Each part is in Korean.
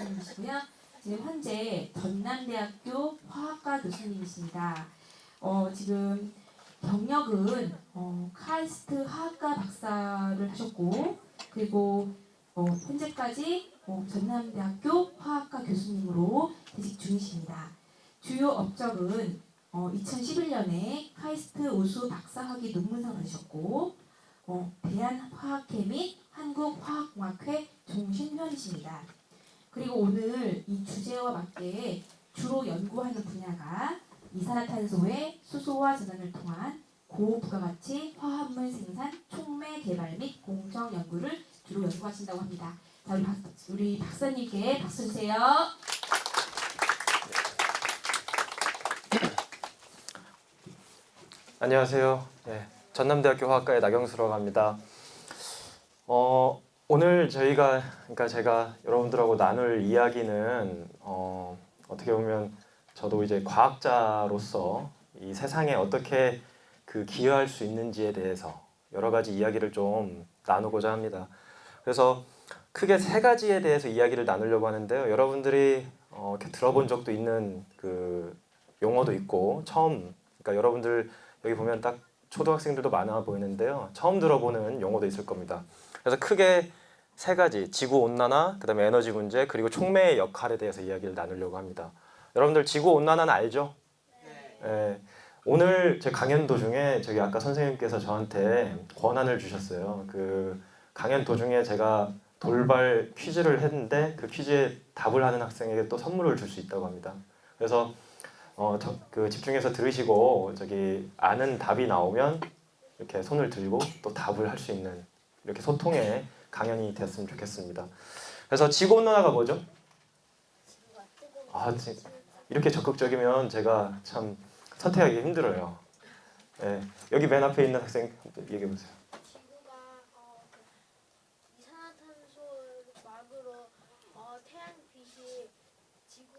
교수님이시고요. 지금 현재 전남대학교 화학과 교수님이십니다. 지금 경력은 카이스트 화학과 박사를 하셨고, 그리고 현재까지 전남대학교 화학과 교수님으로 재직 중이십니다. 주요 업적은 2011년에 카이스트 우수 박사학위 논문상을 받으셨고, 대한화학회 및 한국화학공학회 종신회원이십니다. 그리고 오늘 이 주제와 맞게 주로 연구하는 분야가 이산화탄소의 수소화 전환을 통한 고부가가치 화합물 생산 촉매 개발 및 공정 연구를 주로 연구하신다고 합니다. 자, 우리 박사님께 박수 주세요. 안녕하세요. 네, 전남대학교 화학과의 나경수라고 합니다. 오늘 그러니까 제가 여러분들하고 나눌 이야기는 어떻게 보면 저도 이제 과학자로서 이 세상에 어떻게 기여할 수 있는지에 대해서 여러 가지 이야기를 좀 나누고자 합니다. 그래서 크게 세 가지에 대해서 이야기를 나누려고 하는데요. 여러분들이 이렇게 들어본 적도 있는 용어도 있고 그러니까 여러분들 여기 보면 딱 초등학생들도 많아 보이는데요. 처음 들어보는 용어도 있을 겁니다. 그래서 크게 세 가지, 지구온난화, 그 다음에 에너지 문제, 그리고 촉매의 역할에 대해서 이야기를 나누려고 합니다. 여러분들 지구온난화는 알죠? 네. 오늘 제 강연 도중에 저기 아까 선생님께서 저한테 권한을 주셨어요. 강연 도중에 제가 돌발 퀴즈를 했는데 그 퀴즈에 답을 하는 학생에게 또 선물을 줄 수 있다고 합니다. 그래서 집중해서 들으시고 저기 아는 답이 나오면 이렇게 손을 들고 또 답을 할 수 있는 이렇게 소통의 강연이 됐으면 좋겠습니다. 그래서 지구온난화가 뭐죠? 이렇게 적극적이면 제가 참 선택하기 힘들어요. 네, 여기 맨 앞에 있는 학생 얘기해 보세요. 지구가 이산화탄소를 막으로 태양빛이 지구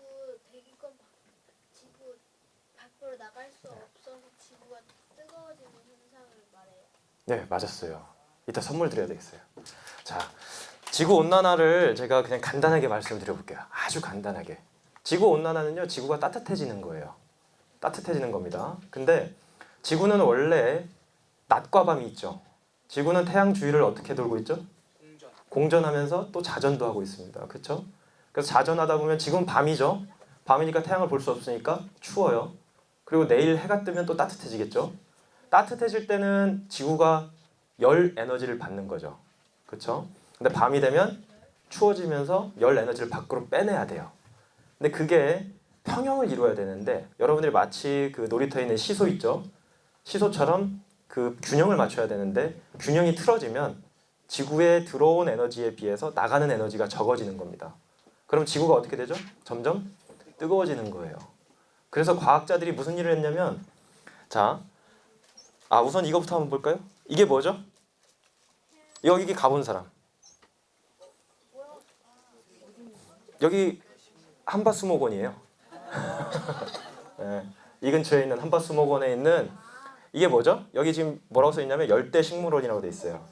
밖으로 나갈 수 없어서 지구가 뜨거워지는 현상을 말해요. 네, 맞았어요. 이따 선물 드려야 되겠어요. 자, 지구 온난화를 제가 그냥 간단하게 말씀드려볼게요. 아주 간단하게. 지구 온난화는요, 지구가 따뜻해지는 거예요. 따뜻해지는 겁니다. 근데 지구는 원래 낮과 밤이 있죠. 지구는 태양 주위를 어떻게 돌고 있죠? 공전하면서 또 자전도 하고 있습니다. 그렇죠? 그래서 자전하다 보면 지금 밤이죠. 밤이니까 태양을 볼 수 없으니까 추워요. 그리고 내일 해가 뜨면 또 따뜻해지겠죠. 따뜻해질 때는 지구가 열 에너지를 받는 거죠. 그렇죠? 근데 밤이 되면 추워지면서 열 에너지를 밖으로 빼내야 돼요. 근데 그게 평형을 이루어야 되는데 여러분들이 마치 놀이터에 있는 시소 있죠? 시소처럼 균형을 맞춰야 되는데 균형이 틀어지면 지구에 들어온 에너지에 비해서 나가는 에너지가 적어지는 겁니다. 그럼 지구가 어떻게 되죠? 점점 뜨거워지는 거예요. 그래서 과학자들이 무슨 일을 했냐면 우선 이거부터 한번 볼까요? 이게 뭐죠? 여기 가본 사람. 여기 한밭수목원이에요. 네, 이 근처에 있는 한밭수목원에 있는 이게 뭐죠? 여기 지금 뭐라고 써 있냐면 열대식물원이라고 돼 있어요.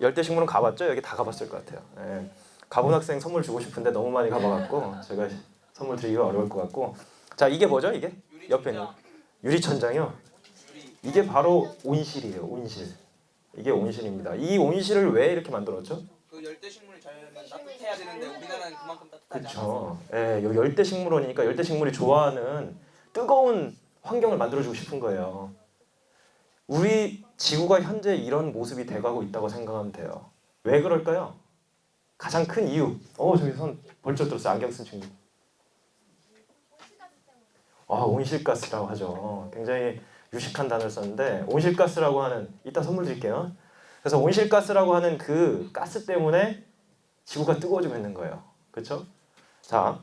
열대식물원 가봤죠? 여기 다 가봤을 것 같아요. 네, 가본 학생 선물 주고 싶은데 너무 많이 가봐갖고 제가 선물 드리기가 어려울 것 같고. 자, 이게 뭐죠? 이게 옆에 있는 유리천장이요. 이게 바로 온실이에요. 온실. 이게 온실입니다. 이 온실을 왜 이렇게 만들었죠? 열대식물이 자연은 따뜻해야 되는데 우리나라는 그만큼 따뜻하지 그렇죠. 예, 여기 열대식물원이니까 열대식물이 좋아하는 뜨거운 환경을 만들어주고 싶은 거예요. 우리 지구가 현재 이런 모습이 돼가고 있다고 생각하면 돼요. 왜 그럴까요? 가장 큰 이유. 저기 손 벌쩍 들었어요. 안경 쓴 친구. 온실가스라고 하죠. 굉장히 유식한 단어를 썼는데 온실가스라고 하는, 이따 선물 드릴게요. 그래서 온실가스라고 하는 그 가스 때문에 지구가 뜨거워지고 있는 거예요. 그렇죠? 자,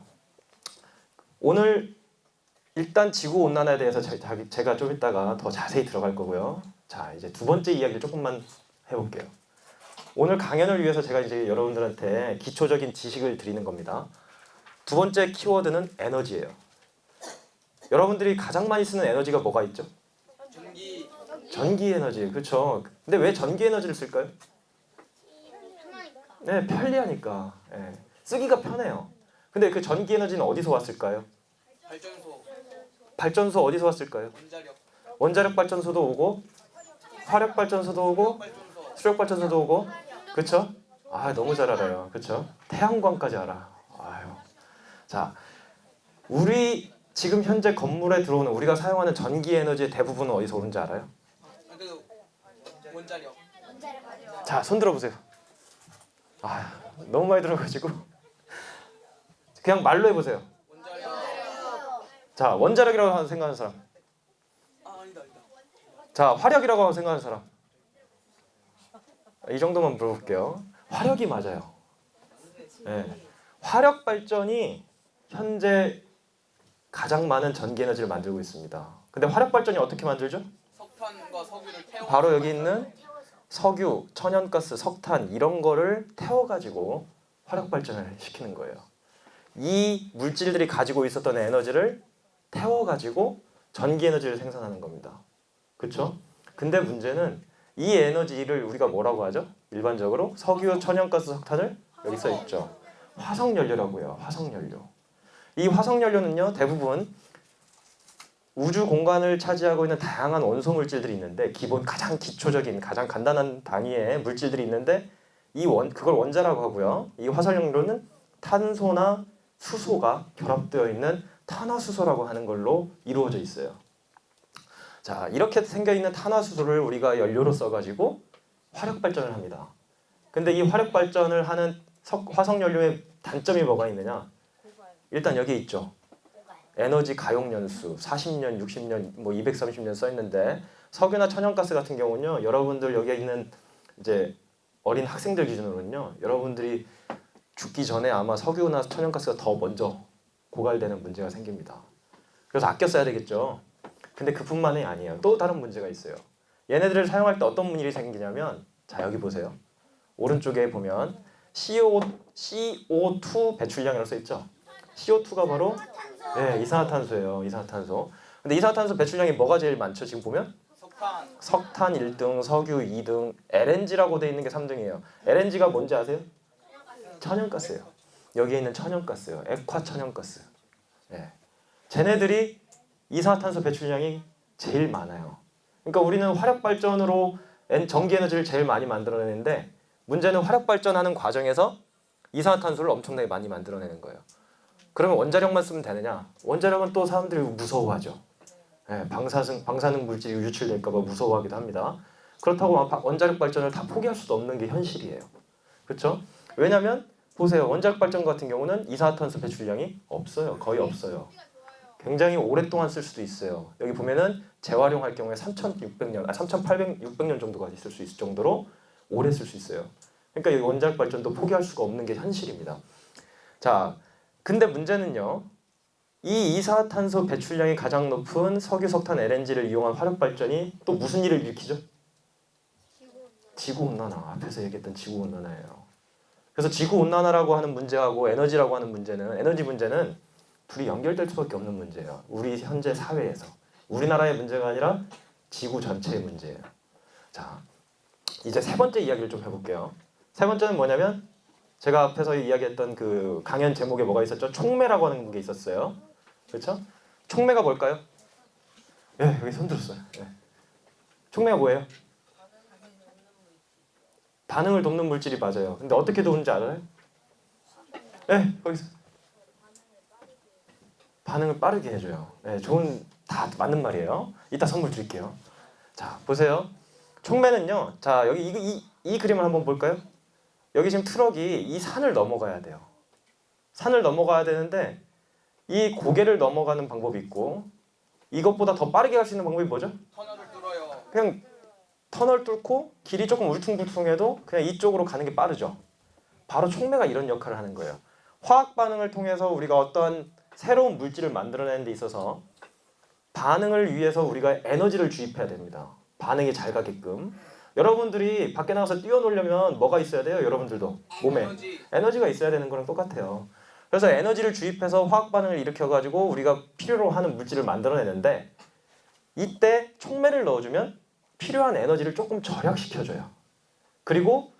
오늘 일단 지구온난화에 대해서 제가 좀 이따가 더 자세히 들어갈 거고요. 자, 이제 두 번째 이야기를 조금만 해볼게요. 오늘 강연을 위해서 제가 이제 여러분들한테 기초적인 지식을 드리는 겁니다. 두 번째 키워드는 에너지예요. 여러분들이 가장 많이 쓰는 에너지가 뭐가 있죠? 전기 에너지. 그렇죠. 근데 왜 전기 에너지를 쓸까요? 네, 편리하니까. 네, 쓰기가 편해요. 근데 그 전기 에너지는 어디서 왔을까요? 발전소, 발전소 어디서 왔을까요? 원자력, 원자력 발전소도 오고 화력 발전소도 오고 발전소, 수력 발전소도 오고 그쵸? 아 너무 잘 알아요. 그쵸? 태양광까지 알아. 아유. 자, 우리 지금 현재 건물에 들어오는 우리가 사용하는 전기 에너지의 대부분은 어디서 오는지 알아요? 그 원자력, 자, 손 들어보세요. 아, 너무 많이 들어가지고 그냥 말로 해보세요. 원자력. 자, 원자력이라고 생각하는 사람. 아니다. 자, 화력이라고 생각하는 사람. 이 정도만 물어볼게요. 화력이 맞아요. 네. 화력 발전이 현재 가장 많은 전기 에너지를 만들고 있습니다. 근데 화력 발전이 어떻게 만들죠? 석탄과 석유를 태워. 바로 여기 있는 석유, 천연가스, 석탄 이런 거를 태워가지고 화력 발전을 시키는 거예요. 이 물질들이 가지고 있었던 에너지를 태워가지고 전기 에너지를 생산하는 겁니다. 그렇죠? 근데 문제는 이 에너지를 우리가 뭐라고 하죠? 일반적으로 석유, 천연가스, 석탄을 여기 써 있죠. 화석연료라고요. 화석연료. 이 화석연료는요 대부분 우주 공간을 차지하고 있는 다양한 원소 물질들이 있는데 기본 가장 기초적인 가장 간단한 단위의 물질들이 있는데 그걸 원자라고 하고요. 이 화석연료는 탄소나 수소가 결합되어 있는 탄화수소라고 하는 걸로 이루어져 있어요. 자, 이렇게 생겨 있는 탄화수소를 우리가 연료로 써가지고 화력 발전을 합니다. 근데 이 화력 발전을 하는 화석연료의 단점이 뭐가 있느냐? 일단 여기 있죠. 에너지 가용 연수 40년, 60년, 뭐 230년 써 있는데 석유나 천연가스 같은 경우는요. 여러분들 여기에 있는 이제 어린 학생들 기준으로는요. 여러분들이 죽기 전에 아마 석유나 천연가스가 더 먼저 고갈되는 문제가 생깁니다. 그래서 아껴 써야 되겠죠. 근데 그뿐만이 아니에요. 또 다른 문제가 있어요. 얘네들을 사용할 때 어떤 일이 생기냐면 자 여기 보세요. 오른쪽에 보면 CO2 배출량이라고 써 있죠. CO2가 바로 이산화탄소예요. 이산화탄소. 근데 이산화탄소 배출량이 뭐가 제일 많죠? 지금 보면 석탄 1등, 석유 2등, LNG라고 돼 있는 게 3등이에요. LNG가 뭔지 아세요? 천연가스예요. 여기에 있는 천연가스예요. 액화 천연가스. 쟤네들이 이산화탄소 배출량이 제일 많아요. 그러니까 우리는 화력 발전으로 전기 에너지를 제일 많이 만들어내는데 문제는 화력 발전하는 과정에서 이산화탄소를 엄청나게 많이 만들어내는 거예요. 그러면 원자력만 쓰면 되느냐? 원자력은 또 사람들이 무서워하죠. 방사능 물질이 유출될까 봐 무서워하기도 합니다. 그렇다고 원자력 발전을 다 포기할 수도 없는 게 현실이에요. 그렇죠? 왜냐하면 보세요. 원자력 발전 같은 경우는 이산화탄소 배출량이 없어요. 거의 없어요. 굉장히 오랫동안 쓸 수도 있어요. 여기 보면은 재활용할 경우에 3,600년, 3,800, 600년 정도가 있을 수 있을 정도로 오래 쓸 수 있어요. 그러니까 이 원자력 발전도 포기할 수가 없는 게 현실입니다. 자, 근데 문제는요. 이 이산화탄소 배출량이 가장 높은 석유, 석탄, LNG를 이용한 화력 발전이 또 무슨 일을 일으키죠? 지구온난화. 앞에서 얘기했던 지구온난화예요. 그래서 지구온난화라고 하는 문제하고 에너지라고 하는 문제는 에너지 문제는 둘이 연결될 수밖에 없는 문제예요. 우리 현재 사회에서. 우리나라의 문제가 아니라 지구 전체의 문제예요. 자, 이제 세 번째 이야기를 좀 해볼게요. 세 번째는 뭐냐면 제가 앞에서 이야기했던 그 강연 제목에 뭐가 있었죠? 촉매라고 하는 게 있었어요. 그렇죠? 촉매가 뭘까요? 여기 손 들었어요. 촉매가 뭐예요? 반응을 돕는 물질이 맞아요. 근데 어떻게 도는지 알아요? 거기서 반응을 빠르게 해줘요. 다 맞는 말이에요. 이따 선물 드릴게요. 자, 보세요. 촉매는요. 자, 여기 이 그림을 한번 볼까요? 여기 지금 트럭이 이 산을 넘어가야 돼요. 산을 넘어가야 되는데 이 고개를 넘어가는 방법이 있고 이것보다 더 빠르게 갈 수 있는 방법이 뭐죠? 터널을 뚫어요. 그냥 터널 뚫고 길이 조금 울퉁불퉁해도 그냥 이쪽으로 가는 게 빠르죠. 바로 촉매가 이런 역할을 하는 거예요. 화학 반응을 통해서 우리가 어떠한 새로운 물질을 만들어내는 데 있어서 반응을 위해서 우리가 에너지를 주입해야 됩니다. 반응이 잘 가게끔. 여러분들이 밖에 나가서 뛰어놀려면 뭐가 있어야 돼요? 여러분들도 몸에 에너지가 있어야 되는 거랑 똑같아요. 그래서 에너지를 주입해서 화학 반응을 일으켜가지고 우리가 필요로 하는 물질을 만들어내는데 이때 촉매를 넣어주면 필요한 에너지를 조금 절약시켜줘요. 그리고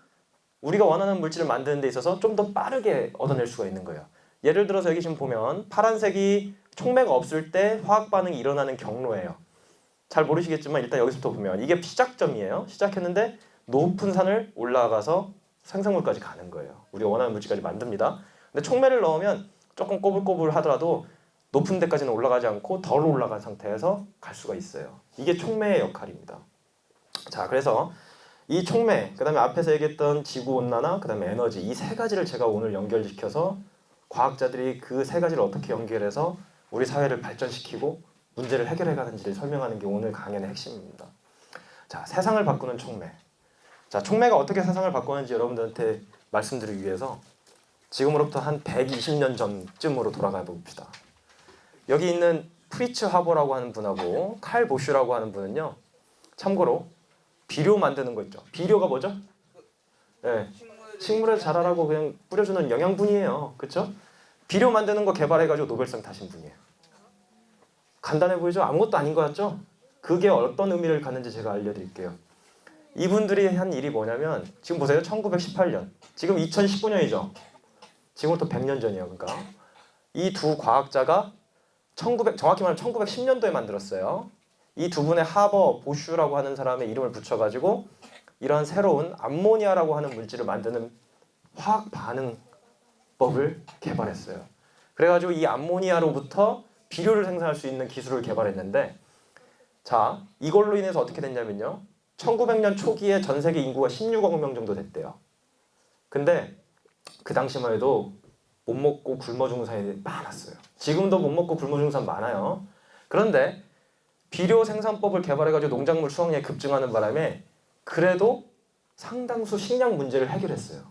우리가 원하는 물질을 만드는 데 있어서 좀 더 빠르게 얻어낼 수가 있는 거예요. 예를 들어서 여기 지금 보면 파란색이 촉매가 없을 때 화학 반응이 일어나는 경로예요. 잘 모르시겠지만 일단 여기서부터 보면 이게 시작점이에요. 시작했는데 높은 산을 올라가서 생성물까지 가는 거예요. 우리가 원하는 물질까지 만듭니다. 근데 촉매를 넣으면 조금 꼬불꼬불 하더라도 높은 데까지는 올라가지 않고 덜 올라간 상태에서 갈 수가 있어요. 이게 촉매의 역할입니다. 자, 그래서 이 촉매, 그 다음에 앞에서 얘기했던 지구온난화, 그 다음에 에너지, 이 세 가지를 제가 오늘 연결시켜서 과학자들이 그 세 가지를 어떻게 연결해서 우리 사회를 발전시키고 문제를 해결해 가는지를 설명하는 게 오늘 강연의 핵심입니다. 자, 세상을 바꾸는 촉매. 자, 촉매가 어떻게 세상을 바꾸는지 여러분들한테 말씀드리기 위해서 지금으로부터 한 120년 전쯤으로 돌아가 봅시다. 여기 있는 프리츠 하버라고 하는 분하고 칼 보슈라고 하는 분은요. 참고로 비료 만드는 거 있죠. 비료가 뭐죠? 네, 식물에 자라라고 그냥 뿌려주는 영양분이에요. 그렇죠? 비료 만드는 거 개발해가지고 노벨상 타신 분이에요. 간단해 보이죠? 아무것도 아닌 것 같죠? 그게 어떤 의미를 갖는지 제가 알려드릴게요. 이분들이 한 일이 뭐냐면 지금 보세요. 1918년. 지금 2019년이죠. 지금부터 100년 전이에요. 그러니까 이 두 과학자가 정확히 말하면 1910년도에 만들었어요. 이 두 분의 하버 보슈라고 하는 사람의 이름을 붙여가지고 이러한 새로운 암모니아라고 하는 물질을 만드는 화학 반응법을 개발했어요. 그래가지고 이 암모니아로부터 비료를 생산할 수 있는 기술을 개발했는데, 자, 이걸로 인해서 어떻게 됐냐면요. 1900년 초기에 전 세계 인구가 16억 명 정도 됐대요. 근데 그 당시만 해도 못 먹고 굶어 죽는 사람이 많았어요. 지금도 못 먹고 굶어 죽는 사람 많아요. 그런데 비료 생산법을 개발해가지고 농작물 수확량이 급증하는 바람에 그래도 상당수 식량 문제를 해결했어요.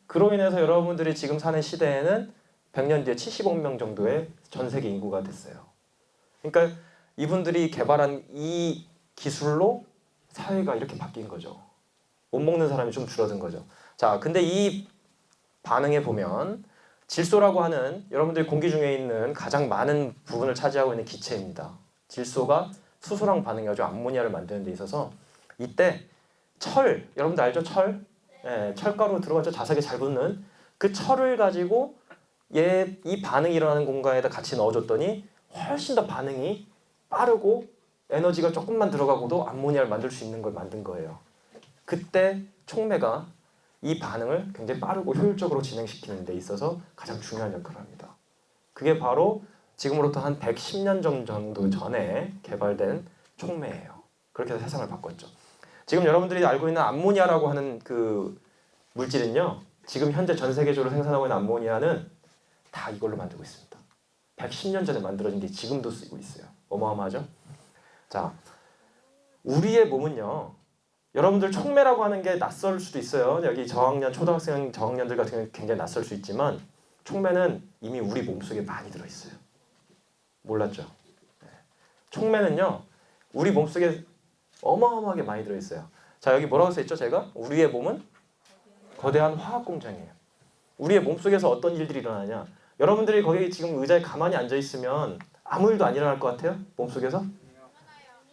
그로 인해서 여러분들이 지금 사는 시대에는 100년 뒤에 70억 명 정도의 전 세계 인구가 됐어요. 그러니까 이분들이 개발한 이 기술로 사회가 이렇게 바뀐 거죠. 못 먹는 사람이 좀 줄어든 거죠. 자, 근데 이 반응에 보면 질소라고 하는 여러분들이 공기 중에 있는 가장 많은 부분을 차지하고 있는 기체입니다. 질소가 수소랑 반응해가지고 암모니아를 만드는 데 있어서 이때 철, 여러분들 알죠? 철? 예, 철가루 들어가죠. 자석에 잘 붙는 그 철을 가지고 이 반응이 일어나는 공간에다 같이 넣어줬더니 훨씬 더 반응이 빠르고 에너지가 조금만 들어가고도 암모니아를 만들 수 있는 걸 만든 거예요. 그때 촉매가 이 반응을 굉장히 빠르고 효율적으로 진행시키는 데 있어서 가장 중요한 역할을 합니다. 그게 바로 지금으로부터 한 110년 정도 전에 개발된 촉매예요. 그렇게 해서 세상을 바꿨죠. 지금 여러분들이 알고 있는 암모니아라고 하는 그 물질은요. 지금 현재 전 세계적으로 생산하고 있는 암모니아는 다 이걸로 만들고 있습니다. 110년 전에 만들어진 게 지금도 쓰이고 있어요. 어마어마하죠? 자, 우리의 몸은요. 여러분들 촉매라고 하는 게 낯설 수도 있어요. 여기 저학년, 초등학생 저학년들 같은 경우는 굉장히 낯설 수 있지만 촉매는 이미 우리 몸속에 많이 들어있어요. 몰랐죠? 네. 촉매는요. 우리 몸속에 어마어마하게 많이 들어있어요. 자, 여기 뭐라고 써있죠? 제가? 우리의 몸은 거대한 화학공장이에요. 우리의 몸속에서 어떤 일들이 일어나냐? 여러분들이 거기 지금 의자에 가만히 앉아있으면 아무 일도 안 일어날 것 같아요? 몸속에서?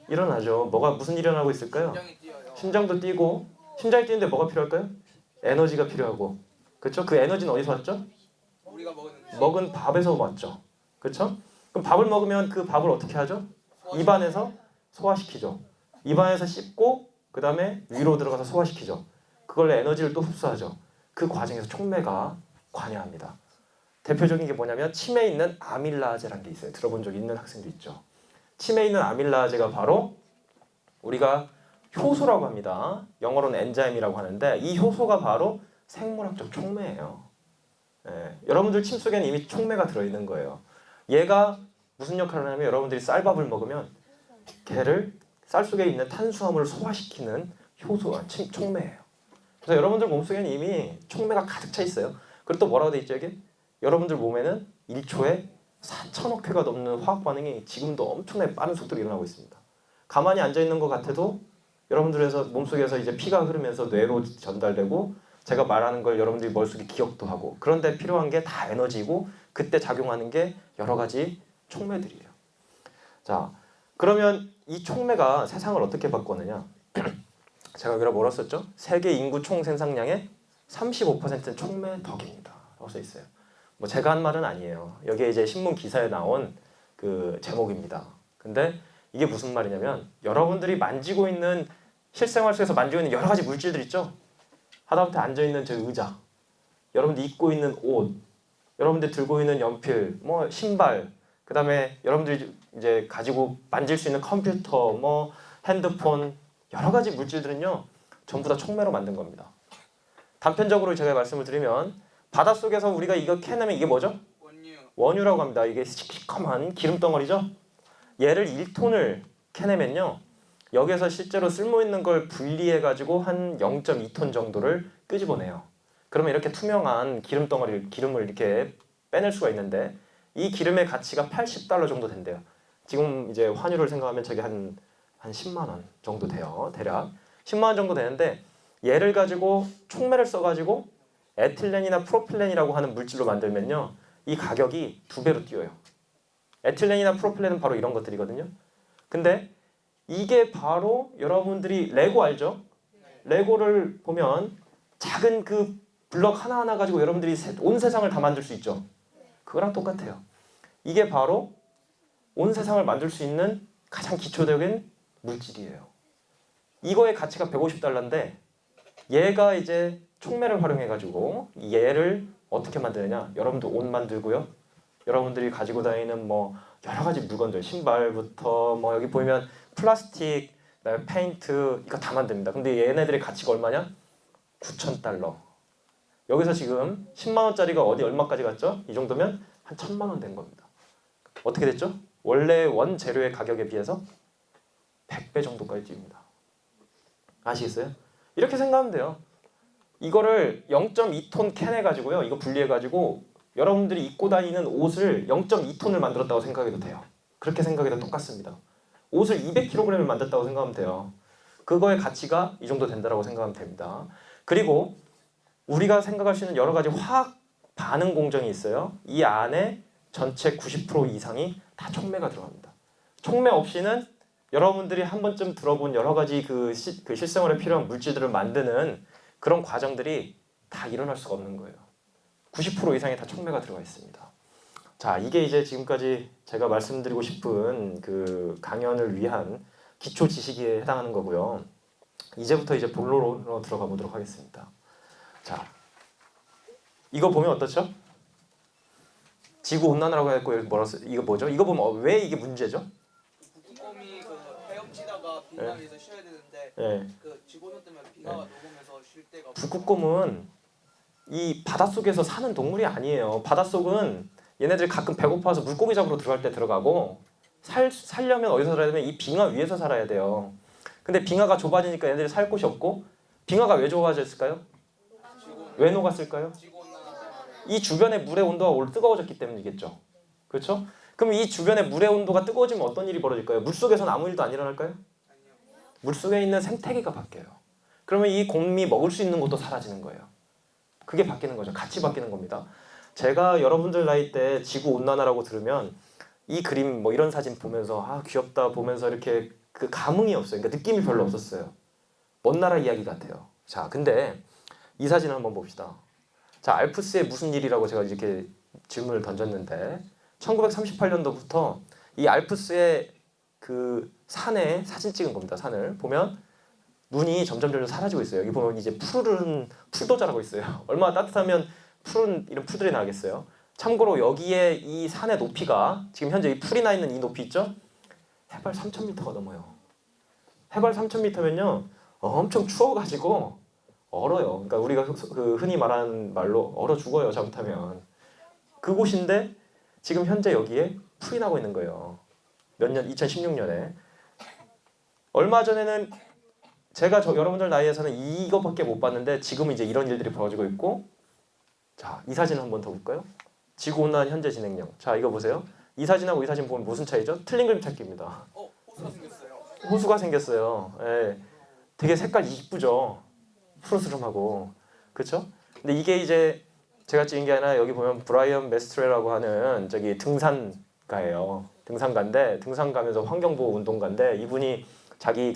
일어나죠. 무슨 일이 일어나고 있을까요? 심장이 뛰어요. 심장도 뛰고, 심장이 뛰는데 뭐가 필요할까요? 에너지가 필요하고, 그렇죠? 그 에너지는 어디서 왔죠? 우리가 먹은 밥에서 왔죠. 그렇죠? 그럼 밥을 먹으면 그 밥을 어떻게 하죠? 입안에서 소화시키죠. 입안에서 씹고 그 다음에 위로 들어가서 소화시키죠. 그걸로 에너지를 또 흡수하죠. 그 과정에서 촉매가 관여합니다. 대표적인 게 뭐냐면 침에 있는 아밀라제라는 게 있어요. 들어본 적 있는 학생도 있죠. 침에 있는 아밀라제가 바로 우리가 효소라고 합니다. 영어로는 엔자임이라고 하는데 이 효소가 바로 생물학적 촉매예요. 예, 여러분들 침 속에는 이미 촉매가 들어있는 거예요. 얘가 무슨 역할을 하냐면 여러분들이 쌀밥을 먹으면 걔를 쌀 속에 있는 탄수화물을 소화시키는 효소가 촉매예요. 그래서 여러분들 몸속에는 이미 촉매가 가득 차 있어요. 그리고 또 뭐라고 돼 있죠 여기? 여러분들 몸에는 1초에 4천억 회가 넘는 화학 반응이 지금도 엄청나게 빠른 속도로 일어나고 있습니다. 가만히 앉아 있는 것 같아도 여러분들에서 몸속에서 이제 피가 흐르면서 뇌로 전달되고 제가 말하는 걸 여러분들이 머릿속에 기억도 하고 그런데 필요한 게 다 에너지고 그때 작용하는 게 여러 가지 촉매들이에요. 자, 그러면 이 촉매가 세상을 어떻게 바꾸느냐? 제가 여기다 뭐라 썼죠? 세계 인구 총 생산량의 35%는 촉매 덕입니다. 라고 써 있어요. 뭐 제가 한 말은 아니에요. 여기에 이제 신문 기사에 나온 그 제목입니다. 근데 이게 무슨 말이냐면 여러분들이 만지고 있는 실생활 속에서 만지고 있는 여러 가지 물질들 있죠. 하다못해 앉아 있는 저 의자, 여러분들 입고 있는 옷, 여러분들 들고 있는 연필, 뭐 신발, 그다음에 여러분들이 이제 가지고 만질 수 있는 컴퓨터, 뭐 핸드폰, 여러 가지 물질들은요 전부 다 촉매로 만든 겁니다. 단편적으로 제가 말씀을 드리면 바닷속에서 우리가 이거 캐내면 이게 뭐죠? 원유. 원유라고 합니다. 이게 시커먼 기름 덩어리죠. 얘를 1톤을 캐내면요 여기에서 실제로 쓸모 있는 걸 분리해 가지고 한 0.2톤 정도를 끄집어내요. 그러면 이렇게 투명한 기름 덩어리, 기름을 이렇게 빼낼 수가 있는데 이 기름의 가치가 $80 정도 된대요. 지금 이제 환율을 생각하면 저게 한 10만 원 정도 돼요. 대략 10만 원 정도 되는데 얘를 가지고 촉매를 써가지고 에틸렌이나 프로필렌이라고 하는 물질로 만들면요 이 가격이 2배로 뛰어요. 에틸렌이나 프로필렌은 바로 이런 것들이거든요. 근데 이게 바로 여러분들이 레고 알죠? 레고를 보면 작은 그 블럭 하나하나 가지고 여러분들이 온 세상을 다 만들 수 있죠. 그거랑 똑같아요. 이게 바로 온 세상을 만들 수 있는 가장 기초적인 물질이에요. 이거의 가치가 $150인데 얘가 이제 촉매를 활용해 가지고 얘를 어떻게 만드느냐? 여러분들 옷 만들고요. 여러분들이 가지고 다니는 뭐 여러 가지 물건들, 신발부터 뭐 여기 보면 플라스틱, 그다음에 페인트 이거 다 만듭니다. 근데 얘네들의 가치가 얼마냐? $9,000. 여기서 지금 10만 원짜리가 어디 얼마까지 갔죠? 이 정도면 한 1,000만 원 된 겁니다. 어떻게 됐죠? 원래 원 재료의 가격에 비해서 100배 정도까지 뜁니다. 아시겠어요? 이렇게 생각하면 돼요. 이거를 0.2톤 캔해 가지고요. 이거 분리해 가지고 여러분들이 입고 다니는 옷을 0.2톤을 만들었다고 생각해도 돼요. 그렇게 생각해도 똑같습니다. 옷을 200kg을 만들었다고 생각하면 돼요. 그거의 가치가 이 정도 된다고 생각하면 됩니다. 그리고 우리가 생각할 수 있는 여러 가지 화학 반응 공정이 있어요. 이 안에 전체 90% 이상이 다 촉매가 들어갑니다. 촉매 없이는 여러분들이 한 번쯤 들어본 여러 가지 그 실생활에 필요한 물질들을 만드는 그런 과정들이 다 일어날 수가 없는 거예요. 90% 이상이 다 촉매가 들어가 있습니다. 자, 이게 이제 지금까지 제가 말씀드리고 싶은 그 강연을 위한 기초 지식에 해당하는 거고요. 이제부터 이제 본론으로 들어가 보도록 하겠습니다. 자, 이거 보면 어떻죠? 지구 온난화라고 했고 이거 뭐죠? 이거 보면 왜 이게 문제죠? 북극곰이 그 헤엄치다가 빙하 위에서 쉬어야 되는데 네. 그 지구온 때문에 빙하가 녹으면서 쉴 때가 북극곰은 이 바닷속에서 사는 동물이 아니에요. 바닷속은 얘네들이 가끔 배고파서 물고기 잡으러 들어갈 때 들어가고 살려면 어디서 살아야 되면 이 빙하 위에서 살아야 돼요. 근데 빙하가 좁아지니까 얘네들이 살 곳이 없고 빙하가 왜 좁아졌을까요? 왜 녹았을까요? 이 주변의 물의 온도가 뜨거워졌기 때문이겠죠. 그렇죠? 그럼 이 주변의 물의 온도가 뜨거워지면 어떤 일이 벌어질까요? 물속에서는 아무 일도 안 일어날까요? 물속에 있는 생태계가 바뀌어요. 그러면 이 곰이 먹을 수 있는 것도 사라지는 거예요. 그게 바뀌는 거죠. 같이 바뀌는 겁니다. 제가 여러분들 나이 때 지구 온난화라고 들으면 이 그림 뭐 이런 사진 보면서 아 귀엽다 보면서 이렇게 그 감흥이 없어요. 그러니까 느낌이 별로 없었어요. 먼 나라 이야기 같아요. 자, 근데 이 사진을 한번 봅시다. 자, 알프스에 무슨 일이라고 제가 이렇게 질문을 던졌는데 1938년도부터 이 알프스의 그 산에 사진 찍은 겁니다. 산을 보면 눈이 점점 사라지고 있어요. 여기 보면 이제 푸른 풀도 자라고 있어요. 얼마나 따뜻하면 푸른 이런 풀들이 나겠어요. 참고로 여기에 이 산의 높이가 지금 현재 이 풀이 나 있는 이 높이 있죠? 해발 3,000m가 넘어요. 해발 3,000m면요 엄청 추워가지고 얼어요. 그러니까 우리가 그 흔히 말하는 말로 얼어 죽어요. 잘못하면. 그곳인데 지금 현재 여기에 풀이 나고 있는 거예요. 몇 년? 2016년에. 얼마 전에는 제가 여러분들 나이에서는 이거밖에 못 봤는데 지금 이제 이런 일들이 벌어지고 있고 자, 이 사진 한번 더 볼까요? 지구온난화 현재 진행형. 자, 이거 보세요. 이 사진하고 이 사진 보면 무슨 차이죠? 틀린 그림 찾기입니다. 호수가 생겼어요. 호수가 생겼어요. 예. 되게 색깔 이쁘죠? 푸르스름하고. 그렇죠? 근데 이게 이제 제가 찍은 게 아니라 여기 보면 브라이언 메스트레라고 하는 저기 등산가예요. 등산가인데 등산 가면서 환경보호 운동가인데 이분이 자기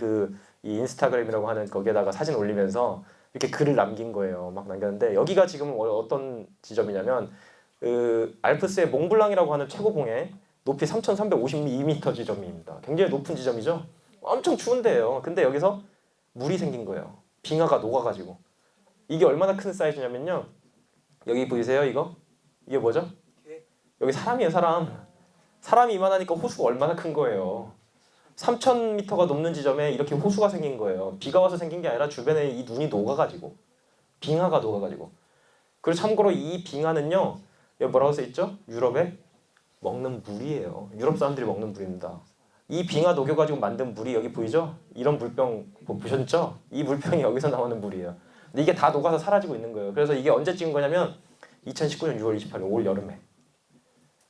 이 인스타그램이라고 하는 거기에다가 사진 올리면서 이렇게 글을 남긴 거예요. 막 남겼는데 여기가 지금 어떤 지점이냐면 그 알프스의 몽블랑이라고 하는 최고봉에 높이 3,352m 지점입니다. 굉장히 높은 지점이죠. 엄청 추운데요. 근데 여기서 물이 생긴 거예요. 빙하가 녹아가지고. 이게 얼마나 큰 사이즈냐면요. 여기 보이세요? 이게 뭐죠? 여기 사람이에요, 사람. 사람이 이만하니까 호수가 얼마나 큰 거예요. 3,000m가 넘는 지점에 이렇게 호수가 생긴 거예요. 비가 와서 생긴 게 아니라 주변에 이 눈이 녹아가지고 빙하가 녹아가지고. 그리고 참고로 이 빙하는요, 여기 뭐라고 써 있죠? 유럽에 먹는 물이에요. 유럽 사람들이 먹는 물입니다. 이 빙하 녹여가지고 만든 물이 여기 보이죠? 이런 물병 보셨죠? 이 물병이 여기서 나오는 물이에요. 근데 이게 다 녹아서 사라지고 있는 거예요. 그래서 이게 언제 찍은 거냐면 2019년 6월 28일 올 여름에.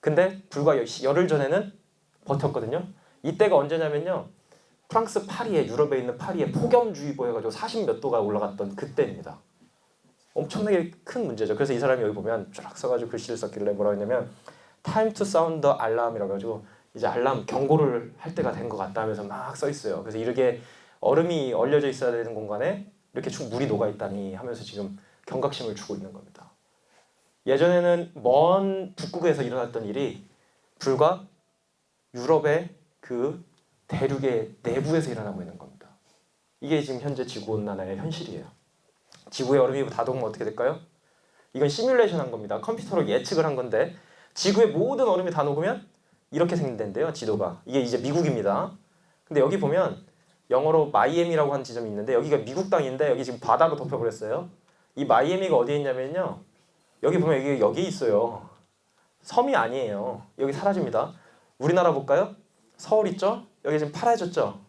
근데 불과 열흘 전에는 버텼거든요. 이때가 언제냐면요. 프랑스 파리에 유럽에 있는 파리에 폭염주의보 해가지고 40몇 도가 올라갔던 그때입니다. 엄청나게 큰 문제죠. 그래서 이 사람이 여기 보면 쫙 써가지고 글씨를 썼길래 뭐라고 했냐면 Time to sound the alarm이라고 해가지고 이제 알람 경고를 할 때가 된 것 같다 하면서 막 써 있어요. 그래서 이렇게 얼음이 얼려져 있어야 되는 공간에 이렇게 쭉 물이 녹아 있다니 하면서 지금 경각심을 주고 있는 겁니다. 예전에는 먼 북극에서 일어났던 일이 불과 유럽의 그 대륙의 내부에서 일어나고 있는 겁니다. 이게 지금 현재 지구온난화의 현실이에요. 지구의 얼음이 다 녹으면 어떻게 될까요? 이건 시뮬레이션 한 겁니다. 컴퓨터로 예측을 한 건데 지구의 모든 얼음이 다 녹으면 이렇게 생긴다는데요. 지도가. 이게 이제 미국입니다. 근데 여기 보면 영어로 마이애미라고 하는 지점이 있는데 여기가 미국 땅인데 여기 지금 바다로 덮여버렸어요. 이 마이애미가 어디에 있냐면요. 여기 보면 여기 있어요. 섬이 아니에요. 여기 사라집니다. 우리나라 볼까요? 서울 있죠? 여기 지금 파래졌죠?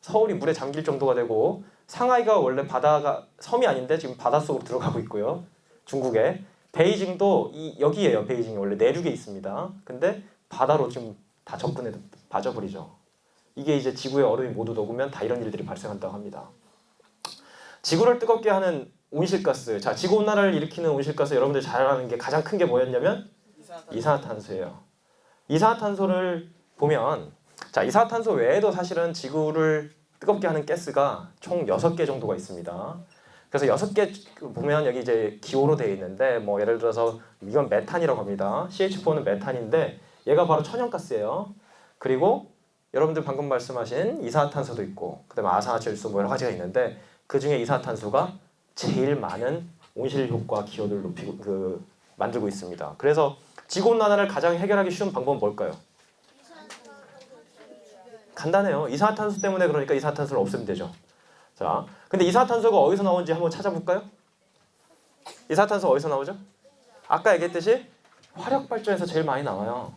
서울이 물에 잠길 정도가 되고 상하이가 원래 바다가 섬이 아닌데 지금 바닷속으로 들어가고 있고요. 중국에. 베이징도 여기에요. 베이징이 원래 내륙에 있습니다. 근데 바다로 지금 다 접근해 빠져버리죠. 이게 이제 지구의 얼음이 모두 녹으면 다 이런 일들이 발생한다고 합니다. 지구를 뜨겁게 하는 온실가스. 자, 지구온난화를 일으키는 온실가스 여러분들 잘 아는 게 가장 큰 게 뭐였냐면 이산화탄소예요. 이산화탄소를 보면 자, 이산화탄소 외에도 사실은 지구를 뜨겁게 하는 가스가 총 6개 정도가 있습니다. 그래서 6개 보면 여기 이제 기호로 되어 있는데 뭐 예를 들어서 이건 메탄이라고 합니다. CH4는 메탄인데 얘가 바로 천연가스예요. 그리고 여러분들 방금 말씀하신 이산화탄소도 있고 그다음에 아산화질소 뭐 여러 가지가 있는데 그 중에 이산화탄소가 제일 많은 온실 효과 기여를 높이고 만들고 있습니다. 그래서 지구 온난화를 가장 해결하기 쉬운 방법은 뭘까요? 간단해요. 이산화탄소 때문에 그러니까 이산화탄소를 없애면 되죠. 자, 근데 이산화탄소가 어디서 나오는지 한번 찾아볼까요? 이산화탄소 어디서 나오죠? 아까 얘기했듯이 화력발전에서 제일 많이 나와요.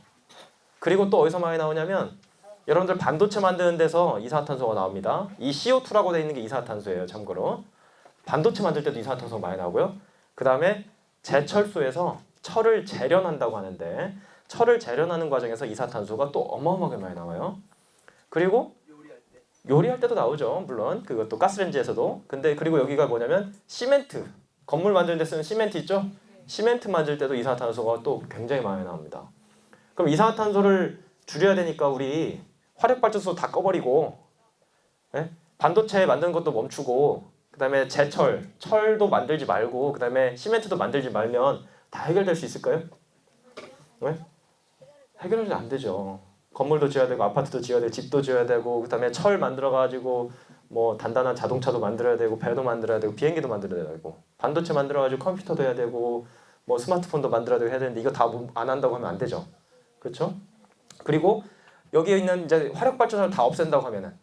그리고 또 어디서 많이 나오냐면 여러분들 반도체 만드는 데서 이산화탄소가 나옵니다. 이 CO2라고 되어 있는 게 이산화탄소예요. 참고로. 반도체 만들 때도 이산화탄소가 많이 나오고요. 그 다음에 제철소에서 철을 재련한다고 하는데 철을 재련하는 과정에서 이산화탄소가 또 어마어마하게 많이 나와요. 그리고 요리할 때도 나오죠. 물론 그것도 가스레인지에서도. 근데 그리고 여기가 뭐냐면 시멘트. 건물 만드는 데 쓰는 시멘트 있죠? 시멘트 만들 때도 이산화탄소가 또 굉장히 많이 나옵니다. 그럼 이산화탄소를 줄여야 되니까 우리 화력발전소 다 꺼버리고 반도체 만드는 것도 멈추고 그 다음에 제철, 철도 만들지 말고 그 다음에 시멘트도 만들지 말면 다 해결될 수 있을까요? 왜? 해결이 안 되죠. 건물도 지어야 되고 아파트도 지어야 되고 집도 지어야 되고 그 다음에 철 만들어가지고 뭐 단단한 자동차도 만들어야 되고 배도 만들어야 되고 비행기도 만들어야 되고 반도체 만들어가지고 컴퓨터도 해야 되고 뭐 스마트폰도 만들어야 되고 해야 되는데 이거 다 안 한다고 하면 안 되죠. 그렇죠? 그리고 여기에 있는 이제 화력발전을 다 없앤다고 하면은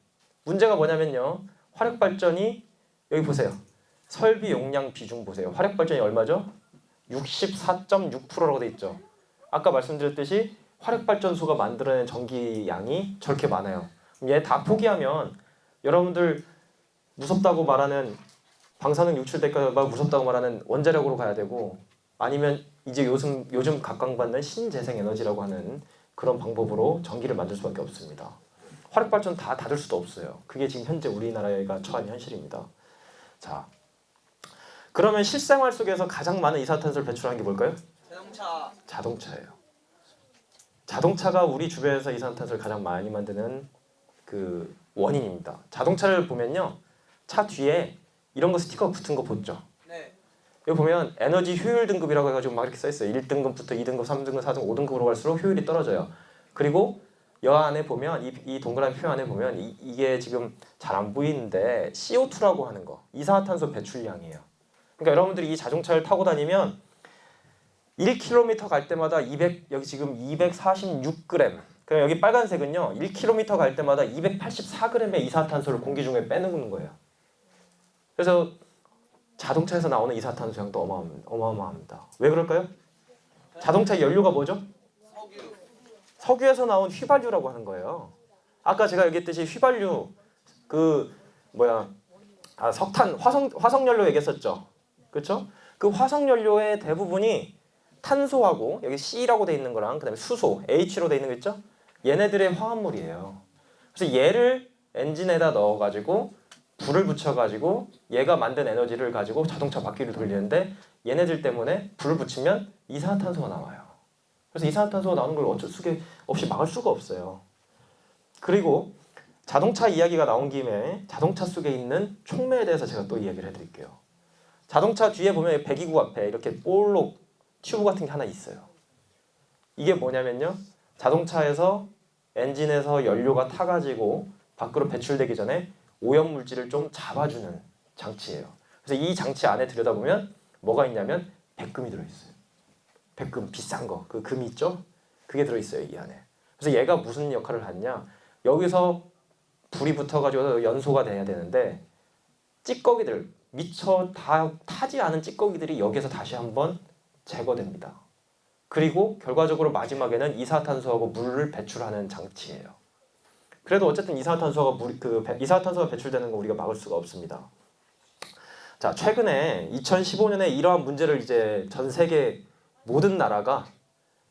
문제가 뭐냐면요. 화력발전이 여기 보세요. 설비 용량 비중 보세요. 화력발전이 얼마죠? 64.6%라고 돼 있죠. 아까 말씀드렸듯이 화력발전소가 만들어낸 전기 양이 저렇게 많아요. 얘 다 포기하면 여러분들 무섭다고 말하는 방사능 유출될까 봐 무섭다고 말하는 원자력으로 가야 되고 아니면 이제 요즘 각광받는 신재생 에너지라고 하는 그런 방법으로 전기를 만들 수밖에 없습니다. 화력발전 다 닫을 수도 없어요. 그게 지금 현재 우리나라가 처한 현실입니다. 자, 그러면 실생활 속에서 가장 많은 이산화탄소를 배출하는 게 뭘까요? 자동차예요. 자동차가 우리 주변에서 이산화탄소를 가장 많이 만드는 그 원인입니다. 자동차를 보면요, 차 뒤에 이런 거 스티커 붙은 거 보죠? 네. 여기 보면 에너지 효율 등급이라고 해가지고 막 이렇게 써 있어요. 1등급부터 2등급, 3등급, 4등급, 5등급으로 갈수록 효율이 떨어져요. 그리고 여 안에 보면 이 동그라미 표 안에 보면 이게 지금 잘 안 보이는데 CO2라고 하는 거, 이산화탄소 배출량이에요. 그러니까 여러분들이 이 자동차를 타고 다니면 1km 갈 때마다 여기 지금 246g. 그럼 여기 빨간색은요. 1km 갈 때마다 284g의 이산화탄소를 공기 중에 빼는 거예요. 그래서 자동차에서 나오는 이산화탄소 양도 어마어마합니다. 왜 그럴까요? 자동차 연료가 뭐죠? 석유. 석유에서 나온 휘발유라고 하는 거예요. 아까 제가 얘기했듯이 휘발유 석탄 화석연료 얘기했었죠. 그렇죠? 그 화석연료의 대부분이 탄소하고 여기 C라고 돼 있는 거랑 그다음에 수소 H로 돼 있는 거 있죠? 얘네들의 화합물이에요. 그래서 얘를 엔진에다 넣어 가지고 불을 붙여 가지고 얘가 만든 에너지를 가지고 자동차 바퀴를 돌리는데 얘네들 때문에 불을 붙이면 이산화탄소가 나와요. 그래서 이산화탄소가 나오는 걸 어쩔 수 없이 막을 수가 없어요. 그리고 자동차 이야기가 나온 김에 자동차 속에 있는 촉매에 대해서 제가 또 이야기를 해드릴게요. 자동차 뒤에 보면 배기구 앞에 이렇게 볼록 튜브 같은 게 하나 있어요. 이게 뭐냐면요. 자동차에서 엔진에서 연료가 타가지고 밖으로 배출되기 전에 오염물질을 좀 잡아주는 장치예요. 그래서 이 장치 안에 들여다보면 뭐가 있냐면 백금이 들어있어요. 백금 비싼 거, 그 금이 있죠? 그게 들어있어요 이 안에. 그래서 얘가 무슨 역할을 하냐? 여기서 불이 붙어가지고 연소가 돼야 되는데 찌꺼기들 미처 다 타지 않은 찌꺼기들이 여기서 다시 한번 제거됩니다. 그리고 결과적으로 마지막에는 이산화탄소하고 물을 배출하는 장치예요. 그래도 어쨌든 이산화탄소가 배출되는 거 우리가 막을 수가 없습니다. 자, 최근에 2015년에 이러한 문제를 이제 전 세계 모든 나라가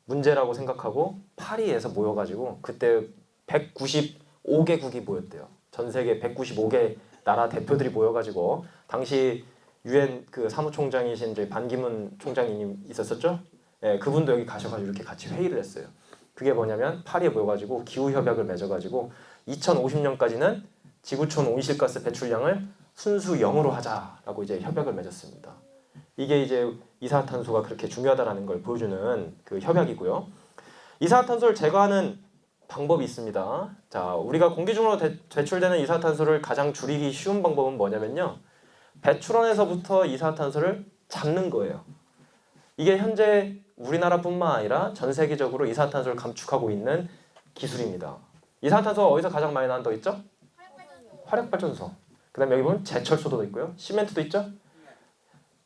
문제라고 생각하고 파리에서 모여가지고 그때 195개국이 모였대요. 전 세계 195개 나라 대표들이 모여가지고 당시 UN 그 사무총장이신 저희 반기문 총장님 있었었죠? 예, 그분도 여기 가셔가지고 이렇게 같이 회의를 했어요. 그게 뭐냐면 파리에 모여가지고 기후 협약을 맺어가지고 2050년까지는 지구촌 온실가스 배출량을 순수 0으로 하자라고 이제 협약을 맺었습니다. 이게 이제 이산화탄소가 그렇게 중요하다라는 걸 보여주는 그 협약이고요. 이산화탄소를 제거하는 방법이 있습니다. 자, 우리가 공기 중으로 배출되는 이산화탄소를 가장 줄이기 쉬운 방법은 뭐냐면요. 배출원에서부터 이산화탄소를 잡는 거예요. 이게 현재 우리나라뿐만 아니라 전 세계적으로 이산화탄소를 감축하고 있는 기술입니다. 이산화탄소가 어디서 가장 많이 나온다고 있죠? 화력발전소. 그 다음에 여기 보면 제철소도 있고요. 시멘트도 있죠?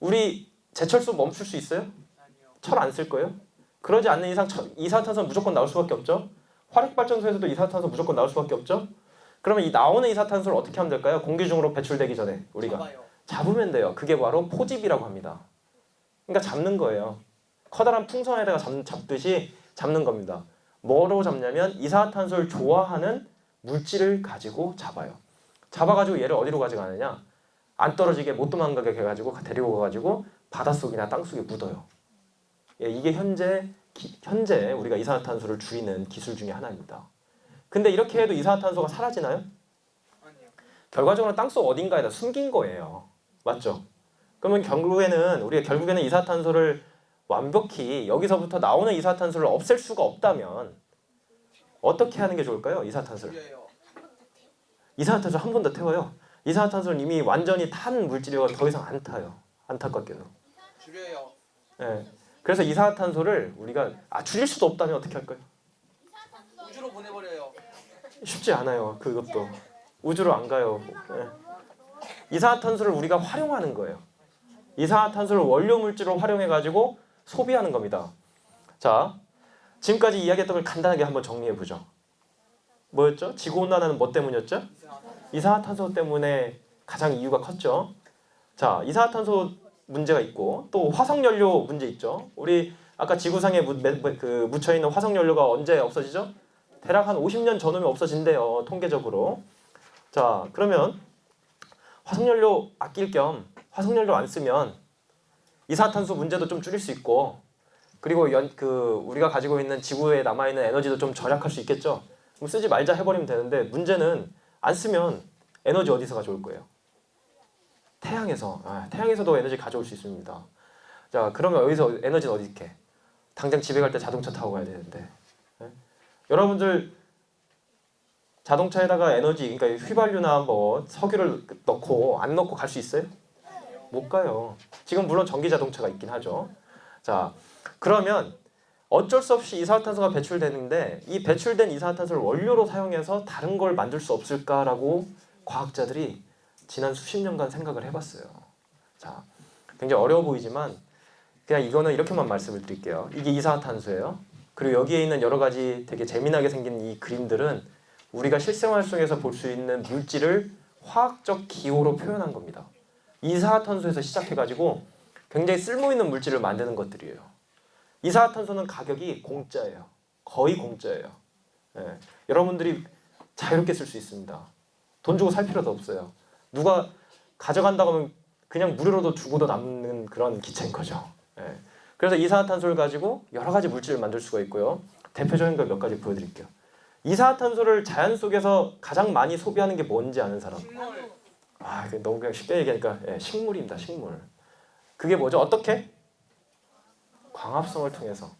우리 제철소 멈출 수 있어요? 철 안 쓸 거예요? 그러지 않는 이상 이산화탄소는 무조건 나올 수밖에 없죠? 화력발전소에서도 이산화탄소 무조건 나올 수밖에 없죠? 그러면 이 나오는 이산화탄소를 어떻게 하면 될까요? 공기 중으로 배출되기 전에 우리가 잡으면 돼요. 그게 바로 포집이라고 합니다. 그러니까 잡는 거예요. 커다란 풍선에다가 잡듯이 잡는 겁니다. 뭐로 잡냐면 이산화탄소를 좋아하는 물질을 가지고 잡아요. 잡아가지고 얘를 어디로 가져가느냐? 안 떨어지게 못 도망가게 해가지고 데리고 가가지고 바닷속이나 땅속에 묻어요. 예, 이게 현재 우리가 이산화탄소를 줄이는 기술 중에 하나입니다. 근데 이렇게 해도 이산화탄소가 사라지나요? 결과적으로 땅속 어딘가에다 숨긴 거예요. 맞죠? 그러면 결국에는 이산화탄소를 완벽히 여기서부터 나오는 이산화탄소를 없앨 수가 없다면 어떻게 하는 게 좋을까요? 이산화탄소를 한 번 더 태워요. 이산화탄소는 이미 완전히 탄 물질이어서 더 이상 안 타요. 안타깝게도. 줄여요. 네. 그래서 이산화탄소를 우리가 줄일 수도 없다면 어떻게 할까요? 우주로 보내버려요. 쉽지 않아요. 그것도 우주로 안 가요. 네. 이산화탄소를 우리가 활용하는 거예요. 이산화탄소를 원료 물질로 활용해 가지고 소비하는 겁니다. 자, 지금까지 이야기했던 걸 간단하게 한번 정리해 보죠. 뭐였죠? 지구온난화는 뭐 때문이었죠? 이산화탄소 때문에 가장 이유가 컸죠. 자, 이산화탄소 문제가 있고 또 화석연료 문제 있죠. 우리 아까 지구상에 묻혀 있는 화석연료가 언제 없어지죠? 대략 한 50년 전후면 없어진대요. 통계적으로. 자, 그러면 화석연료 아낄 겸 화석연료 안 쓰면 이산화탄소 문제도 좀 줄일 수 있고 그리고 우리가 가지고 있는 지구에 남아 있는 에너지도 좀 절약할 수 있겠죠. 그럼 쓰지 말자 해버리면 되는데 문제는 안 쓰면 에너지 어디서 가져올 거예요? 태양에서도 에너지 가져올 수 있습니다. 자, 그러면 여기서 에너지는 어디 있게? 당장 집에 갈 때 자동차 타고 가야 되는데. 예? 여러분들 자동차에다가 에너지, 그러니까 휘발유나 뭐 석유를 넣고 안 넣고 갈 수 있어요? 못 가요. 지금 물론 전기 자동차가 있긴 하죠. 자, 그러면 어쩔 수 없이 이산화탄소가 배출되는데 이 배출된 이산화탄소를 원료로 사용해서 다른 걸 만들 수 없을까라고 과학자들이 지난 수십 년간 생각을 해봤어요. 자, 굉장히 어려워 보이지만 그냥 이거는 이렇게만 말씀을 드릴게요. 이게 이산화탄소예요. 그리고 여기에 있는 여러 가지 되게 재미나게 생긴 이 그림들은 우리가 실생활 속에서 볼 수 있는 물질을 화학적 기호로 표현한 겁니다. 이산화탄소에서 시작해가지고 굉장히 쓸모있는 물질을 만드는 것들이에요. 이산화탄소는 가격이 공짜예요. 거의 공짜예요. 예. 여러분들이 자유롭게 쓸 수 있습니다. 돈 주고 살 필요도 없어요. 누가 가져간다고 하면 그냥 무료로도 주고도 남는 그런 기체인 거죠. 예. 그래서 이산화탄소를 가지고 여러 가지 물질을 만들 수가 있고요. 대표적인 걸 몇 가지 보여드릴게요. 이산화탄소를 자연 속에서 가장 많이 소비하는 게 뭔지 아는 사람? 식물. 아, 너무 그냥 쉽게 얘기하니까 식물입니다. 식물. 그게 뭐죠? 어떻게? 광합성을 통해서.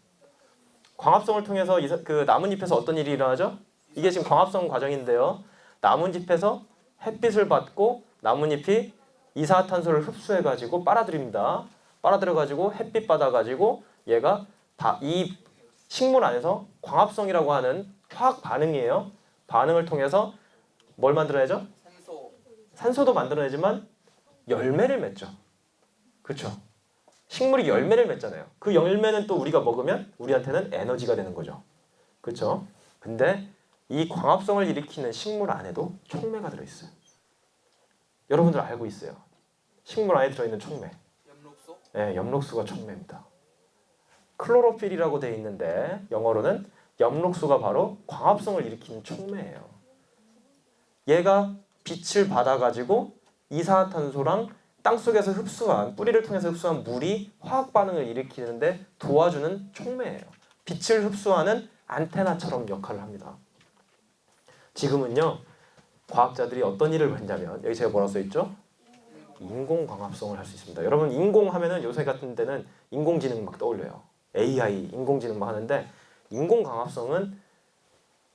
광합성을 통해서 그 나뭇잎에서 어떤 일이 일어나죠? 이게 지금 광합성 과정인데요. 나뭇잎에서 햇빛을 받고 나뭇잎이 이산화탄소를 흡수해가지고 빨아들입니다. 빨아들여가지고 햇빛 받아가지고 얘가 다 이 식물 안에서 광합성이라고 하는 화학 반응이에요. 반응을 통해서 뭘 만들어내죠? 산소. 산소도 만들어내지만 열매를 맺죠. 그렇죠? 식물이 열매를 맺잖아요. 그 열매는 또 우리가 먹으면 우리한테는 에너지가 되는 거죠. 그렇죠? 근데 이 광합성을 일으키는 식물 안에도 촉매가 들어있어요. 여러분들 알고 있어요. 식물 안에 들어있는 촉매. 엽록소. 네, 엽록소가 촉매입니다. 클로로필이라고 되어 있는데 영어로는 엽록소가 바로 광합성을 일으키는 촉매예요. 얘가 빛을 받아가지고 이산화탄소랑 땅속에서 흡수한 뿌리를 통해서 흡수한 물이 화학 반응을 일으키는데 도와주는 촉매예요. 빛을 흡수하는 안테나처럼 역할을 합니다. 지금은요 과학자들이 어떤 일을 했냐면 여기 제가 뭐라 써 있죠? 인공광합성을 할 수 있습니다. 여러분 인공하면은 요새 같은 때는 인공지능 막 떠올려요. AI 인공지능 막 하는데 인공광합성은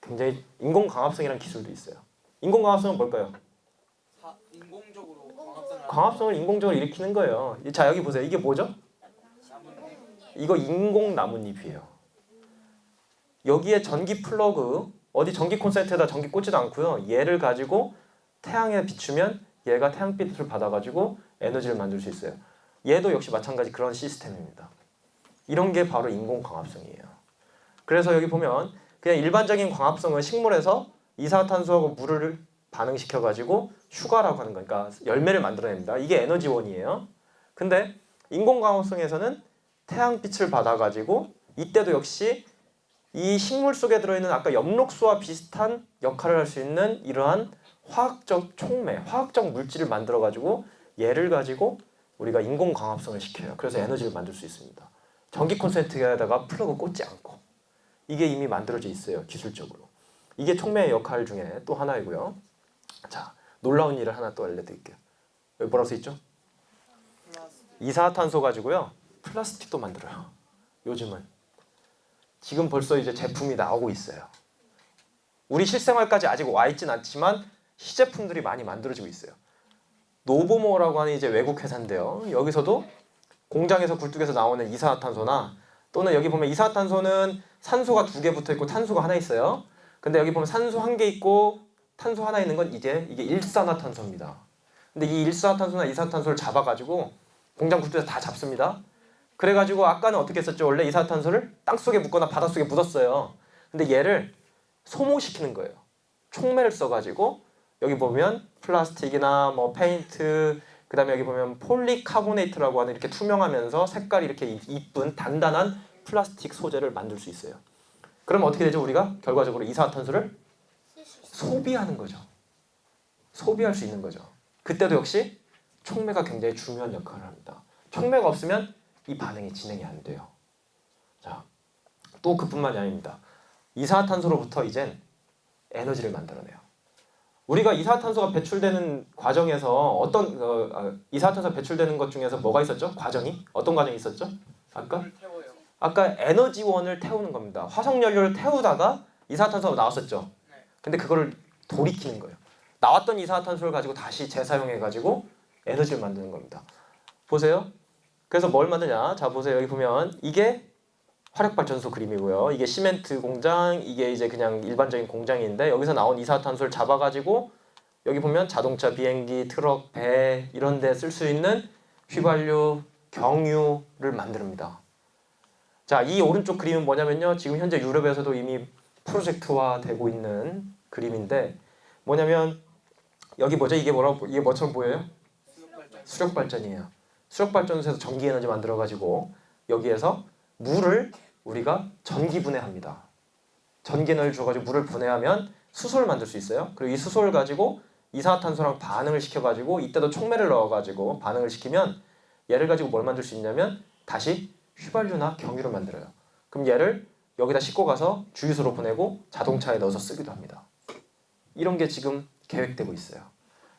굉장히 인공광합성이라는 기술도 있어요. 인공광합성은 뭘까요? 인공적으로 광합성을 광합성을 인공적으로 일으키는 거예요. 자 여기 보세요. 이게 뭐죠? 나뭇잎. 이거 인공 나뭇잎이에요. 여기에 전기 플러그 어디 전기 콘센트에다 전기 꽂지도 않고요. 얘를 가지고 태양에 비추면 얘가 태양빛을 받아가지고 에너지를 만들 수 있어요. 얘도 역시 마찬가지 그런 시스템입니다. 이런 게 바로 인공 광합성이에요. 그래서 여기 보면 그냥 일반적인 광합성은 식물에서 이산화탄소하고 물을 반응시켜가지고 슈가라고 하는 거니까 열매를 만들어냅니다. 이게 에너지원이에요. 근데 인공광합성에서는 태양빛을 받아가지고 이때도 역시 이 식물 속에 들어있는 아까 엽록소와 비슷한 역할을 할 수 있는 이러한 화학적 촉매, 화학적 물질을 만들어가지고 얘를 가지고 우리가 인공광합성을 시켜요. 그래서 에너지를 만들 수 있습니다. 전기 콘센트에다가 플러그 꽂지 않고 이게 이미 만들어져 있어요. 기술적으로. 이게 촉매의 역할 중에 또 하나이고요. 자, 놀라운 일을 하나 또 알려드릴게요. 여기 뭐라고 써있죠? 이산화탄소 가지고요. 플라스틱도 만들어요. 요즘은. 지금 벌써 이제 제품이 나오고 있어요. 우리 실생활까지 아직 와 있진 않지만 시제품들이 많이 만들어지고 있어요. 노보모라고 하는 이제 외국 회사인데요. 여기서도 공장에서 굴뚝에서 나오는 이산화탄소나 또는 여기 보면 이산화탄소는 산소가 2개 붙어 있고 탄소가 하나 있어요. 근데 여기 보면 산소 1개 있고 탄소 하나 있는 건 이게 일산화탄소입니다. 근데 이 일산화탄소나 이산화탄소를 잡아가지고 공장 굴뚝에서 다 잡습니다. 그래가지고 아까는 어떻게 했었죠? 원래 이산화탄소를 땅속에 묻거나 바닷속에 묻었어요. 근데 얘를 소모시키는 거예요. 촉매를 써가지고 여기 보면 플라스틱이나 뭐 페인트 그 다음에 여기 보면 폴리카보네이트라고 하는 이렇게 투명하면서 색깔이 이렇게 이쁜 단단한 플라스틱 소재를 만들 수 있어요. 그러면 어떻게 되죠? 우리가 결과적으로 이산화탄소를 소비하는 거죠. 소비할 수 있는 거죠. 그때도 역시 촉매가 굉장히 중요한 역할을 합니다. 촉매가 없으면 이 반응이 진행이 안 돼요. 자, 또 그뿐만이 아닙니다. 이산화탄소로부터 이젠 에너지를 만들어내요. 우리가 이산화탄소가 배출되는 과정에서 이산화탄소 배출되는 것 중에서 뭐가 있었죠? 과정이 어떤 과정이 있었죠? 물을 태워요. 아까 에너지원을 태우는 겁니다. 화석 연료를 태우다가 이산화탄소가 나왔었죠. 네. 근데 그거를 돌이키는 거예요. 나왔던 이산화탄소를 가지고 다시 재사용해 가지고 에너지를 만드는 겁니다. 보세요. 그래서 뭘 만드냐? 자 보세요. 여기 보면 이게 화력발전소 그림이고요. 이게 시멘트 공장, 이게 이제 그냥 일반적인 공장인데 여기서 나온 이산화탄소를 잡아가지고 여기 보면 자동차, 비행기, 트럭, 배 이런 데 쓸 수 있는 휘발유, 경유를 만듭니다. 자, 이 오른쪽 그림은 뭐냐면요. 지금 현재 유럽에서도 이미 프로젝트화 되고 있는 그림인데 뭐냐면 여기 뭐죠? 이게 뭐처럼 보여요? 수력 발전이에요. 수력 발전소에서 전기 에너지 만들어 가지고 여기에서 물을 우리가 전기 분해합니다. 전기 에너지를 줘 가지고 물을 분해하면 수소를 만들 수 있어요. 그리고 이 수소를 가지고 이산화탄소랑 반응을 시켜 가지고 이때도 촉매를 넣어 가지고 반응을 시키면 얘를 가지고 뭘 만들 수 있냐면 다시 휘발유나 경유를 만들어요. 그럼 얘를 여기다 싣고 가서 주유소로 보내고 자동차에 넣어서 쓰기도 합니다. 이런 게 지금 계획되고 있어요.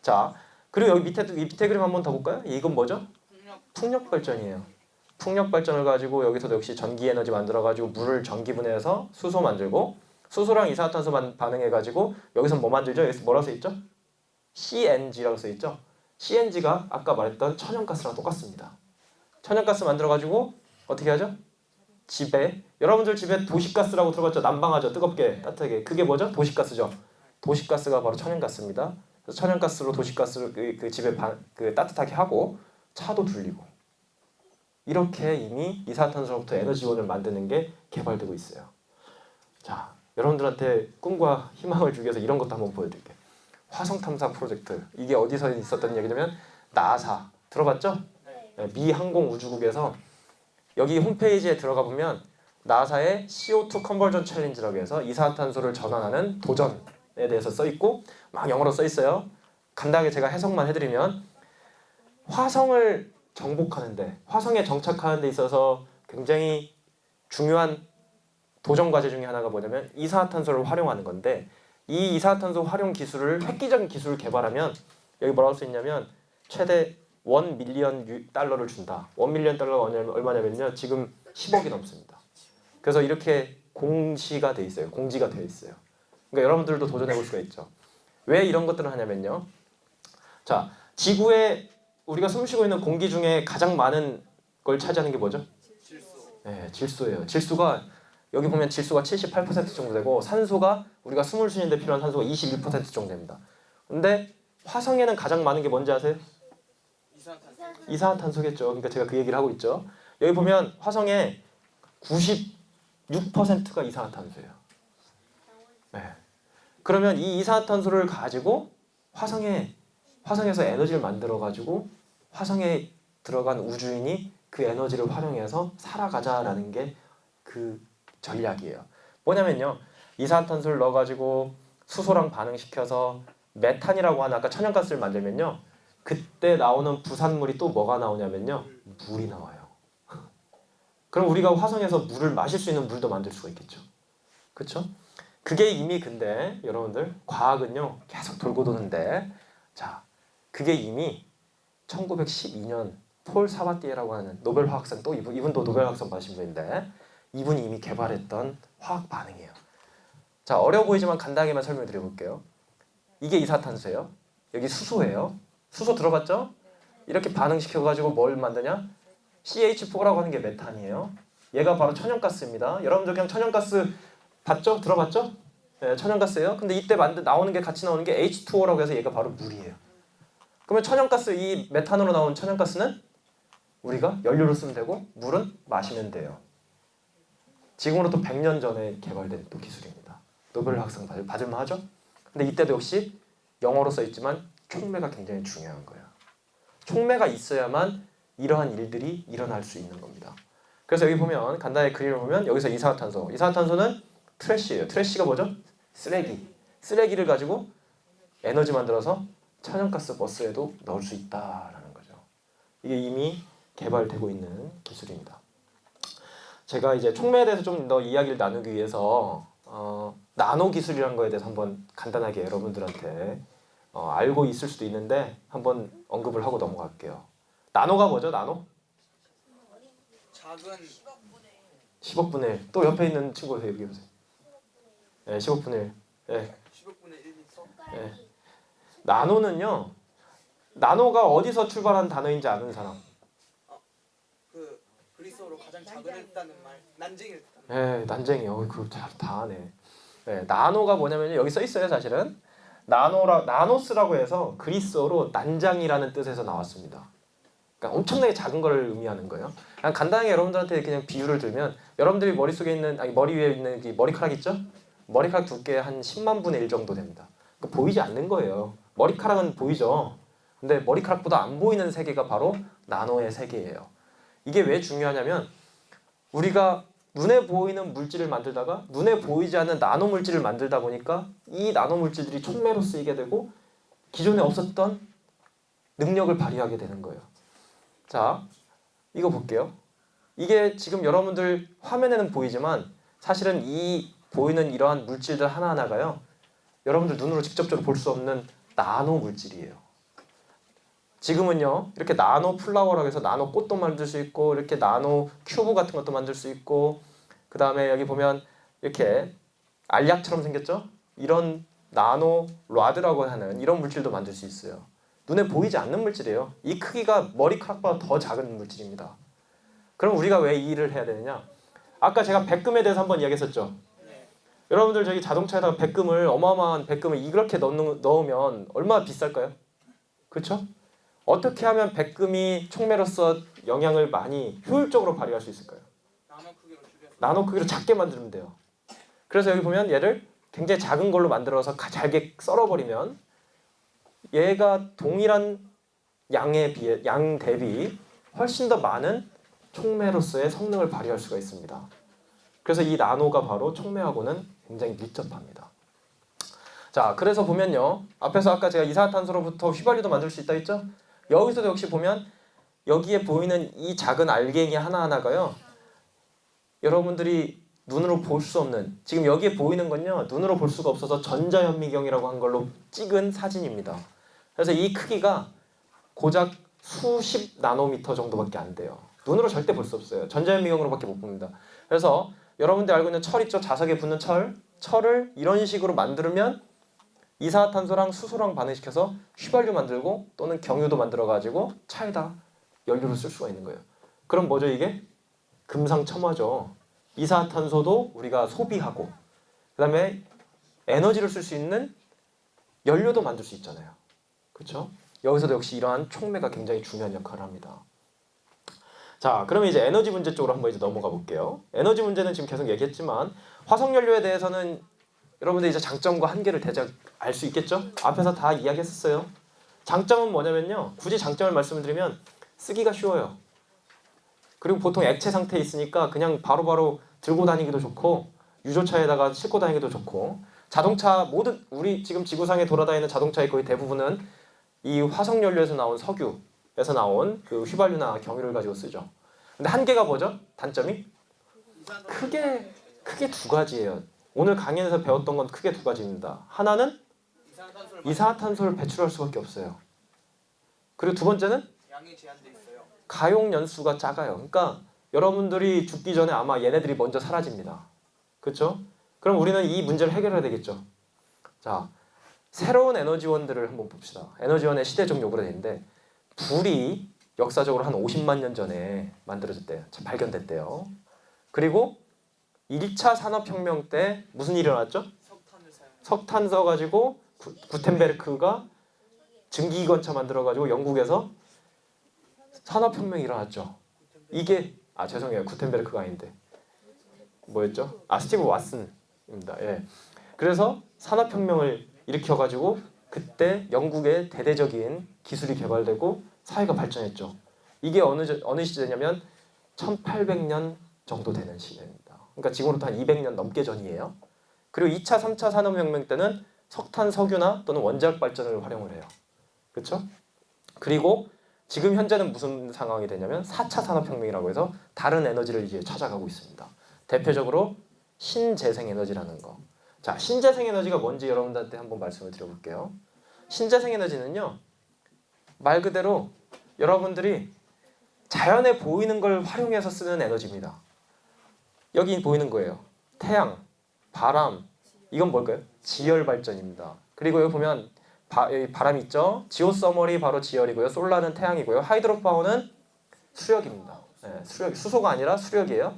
자, 그리고 여기 밑에 그림 한번 더 볼까요? 이건 뭐죠? 풍력 발전이에요. 풍력 발전을 가지고 여기서도 역시 전기 에너지 만들어 가지고 물을 전기 분해해서 수소 만들고 수소랑 이산화탄소 반응해 가지고 여기서 뭐 만들죠? 여기서 뭐라고 써 있죠? CNG라고 써 있죠? CNG가 아까 말했던 천연가스랑 똑같습니다. 천연가스 만들어 가지고 어떻게 하죠? 집에 여러분들 집에 도시가스라고 들어봤죠? 난방하죠? 뜨겁게 따뜻하게. 그게 뭐죠? 도시가스죠. 도시가스가 바로 천연가스입니다. 그래서 천연가스로 도시가스를 그 집에 따뜻하게 하고 차도 돌리고 이렇게 이미 이산화탄소로부터 에너지원을 만드는 게 개발되고 있어요. 자, 여러분들한테 꿈과 희망을 주기 위해서 이런 것도 한번 보여드릴게요. 화성 탐사 프로젝트. 이게 어디서 있었던 얘기냐면 나사 들어봤죠? 네, 미 항공우주국에서 여기 홈페이지에 들어가 보면 나사의 CO2 컨버전 챌린지라고 해서 이산화탄소를 전환하는 도전에 대해서 써 있고 막 영어로 써 있어요. 간단하게 제가 해석만 해드리면 화성을 정복하는데 화성에 정착하는 데 있어서 굉장히 중요한 도전 과제 중에 하나가 뭐냐면 이산화탄소를 활용하는 건데 이 이산화탄소 활용 기술을 획기적인 기술을 개발하면 여기 뭐라고 써 있냐면 최대 1 밀리언 달러를 준다. 1 밀리언 달러가 얼마냐면요. 지금 10억이 넘습니다. 그래서 이렇게 공시가 돼 있어요. 공지가 되어 있어요. 그러니까 여러분들도 도전해 볼 수가 있죠. 왜 이런 것들을 하냐면요. 자, 지구에 우리가 숨쉬고 있는 공기 중에 가장 많은 걸 차지하는 게 뭐죠? 질소. 네, 질소예요. 질소가 여기 보면 질소가 78% 정도 되고 산소가 우리가 숨을 쉬는데 필요한 산소가 21% 정도 됩니다. 근데 화성에는 가장 많은 게 뭔지 아세요? 이산화탄소겠죠. 그러니까 제가 그 얘기를 하고 있죠. 여기 보면 화성에 96%가 이산화탄소예요. 네. 그러면 이 이산화탄소를 가지고 화성에서 에너지를 만들어 가지고 화성에 들어간 우주인이 그 에너지를 활용해서 살아가자라는 게 그 전략이에요. 뭐냐면요. 이산화탄소를 넣어 가지고 수소랑 반응시켜서 메탄이라고 하는 아까 천연가스를 만들면요. 그때 나오는 부산물이 또 뭐가 나오냐면요. 물이 나와요. 그럼 우리가 화성에서 물을 마실 수 있는 물도 만들 수가 있겠죠. 그렇죠? 그게 이미 근데 여러분들 과학은요. 계속 돌고 도는데 자, 그게 이미 1912년 폴 사바티에라고 하는 노벨 화학상 또 이분도 노벨 화학상 받으신 분인데 이분이 이미 개발했던 화학 반응이에요. 자, 어려워 보이지만 간단하게만 설명을 드려볼게요. 이게 이산화탄소예요. 여기 수소예요. 수소 들어봤죠? 이렇게 반응시켜가지고 뭘 만드냐? CH4라고 하는 게 메탄이에요. 얘가 바로 천연가스입니다. 여러분들 그냥 천연가스 봤죠? 들어봤죠? 네, 천연가스예요. 근데 이때 나오는 게 같이 나오는 게 H2O라고 해서 얘가 바로 물이에요. 그러면 천연가스 이 메탄으로 나온 천연가스는 우리가 연료로 쓰면 되고 물은 마시면 돼요. 지금으로부터 100년 전에 개발된 또 기술입니다. 노벨 화학상 받을만 하죠? 근데 이때도 역시 영어로 써 있지만 촉매가 굉장히 중요한 거예요. 촉매가 있어야만 이러한 일들이 일어날 수 있는 겁니다. 그래서 여기 보면 간단히 그림을 보면 여기서 이산화탄소는 트래쉬예요. 트래쉬가 뭐죠? 쓰레기를 가지고 에너지 만들어서 천연가스 버스에도 넣을 수 있다라는 거죠. 이게 이미 개발되고 있는 기술입니다. 제가 이제 촉매에 대해서 좀 더 이야기를 나누기 위해서 나노 기술이라는 거에 대해서 한번 간단하게 여러분들한테 알고 있을 수도 있는데 한번 언급을 하고 넘어갈게요. 나노가 뭐죠? 나노? 작은 10억 분의 1. 또 옆에 있는 친구 얘기해 보세요. 네, 10억 분의 1. 네. 10억분의 1미터. 손가락이 나노는요. 나노가 어디서 출발한 단어인지 아는 사람? 그 그리스어로 가장 작은 했다는 말. 난쟁이를 뜻하는 말. 네, 난쟁이요. 그거 다 아네. 네, 나노가 뭐냐면요. 여기 써 있어요, 사실은. 나노스라고 해서 그리스어로 난장이라는 뜻에서 나왔습니다. 그러니까 엄청나게 작은 걸 의미하는 거예요. 그냥 간단하게 여러분들한테 그냥 비유를 들면 여러분들이 머릿속에 있는 머리 위에 있는 이 머리카락 있죠? 머리카락 두께 한 10만 분의 1 정도 됩니다. 그러니까 보이지 않는 거예요. 머리카락은 보이죠. 근데 머리카락보다 안 보이는 세계가 바로 나노의 세계예요. 이게 왜 중요하냐면 우리가 눈에 보이는 물질을 만들다가 눈에 보이지 않는 나노 물질을 만들다 보니까 이 나노 물질들이 촉매로 쓰이게 되고 기존에 없었던 능력을 발휘하게 되는 거예요. 자, 이거 볼게요. 이게 지금 여러분들 화면에는 보이지만 사실은 이 보이는 이러한 물질들 하나하나가요. 여러분들 눈으로 직접적으로 볼 수 없는 나노 물질이에요. 지금은요. 이렇게 나노 플라워라고 해서 나노 꽃도 만들 수 있고 이렇게 나노 큐브 같은 것도 만들 수 있고 그 다음에 여기 보면 이렇게 알약처럼 생겼죠? 이런 나노 라드라고 하는 이런 물질도 만들 수 있어요. 눈에 보이지 않는 물질이에요. 이 크기가 머리카락보다 더 작은 물질입니다. 그럼 우리가 왜 이 일을 해야 되느냐? 아까 제가 백금에 대해서 한번 이야기했었죠. 네. 여러분들 저기 자동차에다가 백금을 어마어마한 백금을 이렇게 넣으면 얼마나 비쌀까요? 그렇죠? 어떻게 하면 백금이 촉매로서 영향을 많이 효율적으로 발휘할 수 있을까요? 나노 크기로 줄여서. 나노 크기로 작게 만들면 돼요. 그래서 여기 보면 얘를 굉장히 작은 걸로 만들어서 잘게 썰어버리면 얘가 동일한 양 대비 훨씬 더 많은 촉매로서의 성능을 발휘할 수가 있습니다. 그래서 이 나노가 바로 촉매하고는 굉장히 밀접합니다. 자, 그래서 보면요. 앞에서 아까 제가 이산화탄소로부터 휘발유도 만들 수 있다 했죠? 여기서도 역시 보면 여기에 보이는 이 작은 알갱이 하나하나가요. 여러분들이 눈으로 볼 수 없는 지금 여기에 보이는 건요. 눈으로 볼 수가 없어서 전자현미경이라고 한 걸로 찍은 사진입니다. 그래서 이 크기가 고작 수십 나노미터 정도밖에 안 돼요. 눈으로 절대 볼 수 없어요. 전자현미경으로밖에 못 봅니다. 그래서 여러분들 알고 있는 철 있죠? 자석에 붙는 철을 이런 식으로 만들면 이산화탄소랑 수소랑 반응시켜서 휘발유 만들고 또는 경유도 만들어가지고 차에다 연료로 쓸 수가 있는 거예요. 그럼 뭐죠 이게? 금상첨화죠. 이산화탄소도 우리가 소비하고 그 다음에 에너지를 쓸 수 있는 연료도 만들 수 있잖아요. 그렇죠? 여기서도 역시 이러한 촉매가 굉장히 중요한 역할을 합니다. 자, 그러면 이제 에너지 문제 쪽으로 한번 이제 넘어가 볼게요. 에너지 문제는 지금 계속 얘기했지만 화석연료에 대해서는 여러분들 이제 장점과 한계를 대략 알 수 있겠죠? 앞에서 다 이야기했었어요. 장점은 뭐냐면요. 굳이 장점을 말씀드리면 쓰기가 쉬워요. 그리고 보통 액체 상태에 있으니까 그냥 바로바로 들고 다니기도 좋고 유조차에다가 싣고 다니기도 좋고 자동차 모든 우리 지금 지구상에 돌아다니는 자동차의 거의 대부분은 이 화석연료에서 나온 석유에서 나온 그 휘발유나 경유를 가지고 쓰죠. 근데 한계가 뭐죠? 단점이? 크게 두 가지예요. 오늘 강연에서 배웠던 건 크게 두 가지입니다. 하나는 이산화탄소를 배출할 수밖에 없어요. 그리고 두 번째는 양이 제한돼 있어요. 가용 연수가 작아요. 그러니까 여러분들이 죽기 전에 아마 얘네들이 먼저 사라집니다. 그렇죠? 그럼 우리는 이 문제를 해결해야 되겠죠. 자, 새로운 에너지원들을 한번 봅시다. 에너지원의 시대적 요구가 되는데 불이 역사적으로 한 50만 년 전에 만들어졌대요. 발견됐대요. 그리고 1차 산업혁명 때 무슨 일이 일어났죠? 석탄을 사용. 석탄 써가지고 구텐베르크가 증기기관차 만들어가지고 영국에서 산업혁명이 일어났죠. 이게 죄송해요. 구텐베르크가 아닌데 뭐였죠? 스티브 왓슨입니다. 예. 그래서 산업혁명을 일으켜가지고 그때 영국의 대대적인 기술이 개발되고 사회가 발전했죠. 이게 어느 시대냐면 1800년 정도 되는 시대입니다. 그러니까 지금으로부터 한 200년 넘게 전이에요. 그리고 2차, 3차 산업혁명 때는 석탄, 석유나 또는 원자력 발전을 활용을 해요. 그렇죠? 그리고 지금 현재는 무슨 상황이 되냐면 4차 산업혁명이라고 해서 다른 에너지를 이제 찾아가고 있습니다. 대표적으로 신재생에너지라는 거. 자, 신재생에너지가 뭔지 여러분들한테 한번 말씀을 드려볼게요. 신재생 에너지는요, 말 그대로 여러분들이 자연에 보이는 걸 활용해서 쓰는 에너지입니다. 여기 보이는 거예요. 태양, 바람, 이건 뭘까요? 지열 발전입니다. 그리고 여기 보면 여기 바람 있죠? 지오서멀이 바로 지열이고요. 솔라는 태양이고요. 하이드로 파워는 수력입니다. 네, 수력, 수소가 아니라 수력이에요.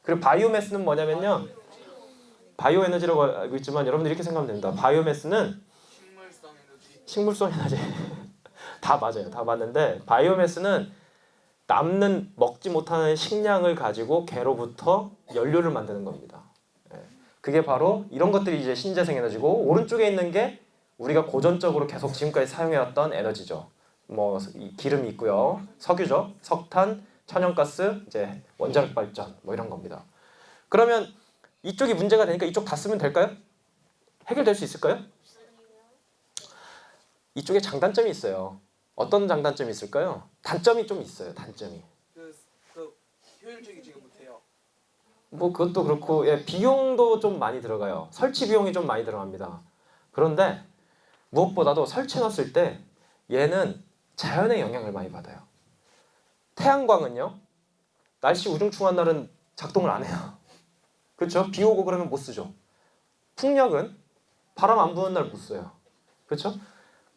그리고 바이오매스는 뭐냐면요, 바이오 에너지라고 알고 있지만 여러분들 이렇게 생각하면 됩니다. 바이오매스는 식물성 에너지. 식물성 에너지 다 맞아요. 다 맞는데 바이오매스는 남는 먹지 못하는 식량을 가지고 개로부터 연료를 만드는 겁니다. 예. 그게 바로 이런 것들이 이제 신재생 에너지고, 오른쪽에 있는 게 우리가 고전적으로 계속 지금까지 사용해왔던 에너지죠. 뭐 기름이 있고요, 석유죠, 석탄, 천연가스, 이제 원자력 발전 뭐 이런 겁니다. 그러면 이쪽이 문제가 되니까 이쪽 다 쓰면 될까요? 해결될 수 있을까요? 이쪽에 장단점이 있어요. 어떤 장단점이 있을까요? 단점이 좀 있어요. 단점이. 그 효율적이지가 못해요. 뭐 그것도 그렇고, 예, 비용도 좀 많이 들어가요. 설치 비용이 좀 많이 들어갑니다. 그런데 무엇보다도 설치해놨을 때 얘는 자연의 영향을 많이 받아요. 태양광은요, 날씨 우중충한 날은 작동을 안 해요. 그렇죠? 비 오고 그러면 못 쓰죠. 풍력은 바람 안 부는 날 못 써요. 그렇죠?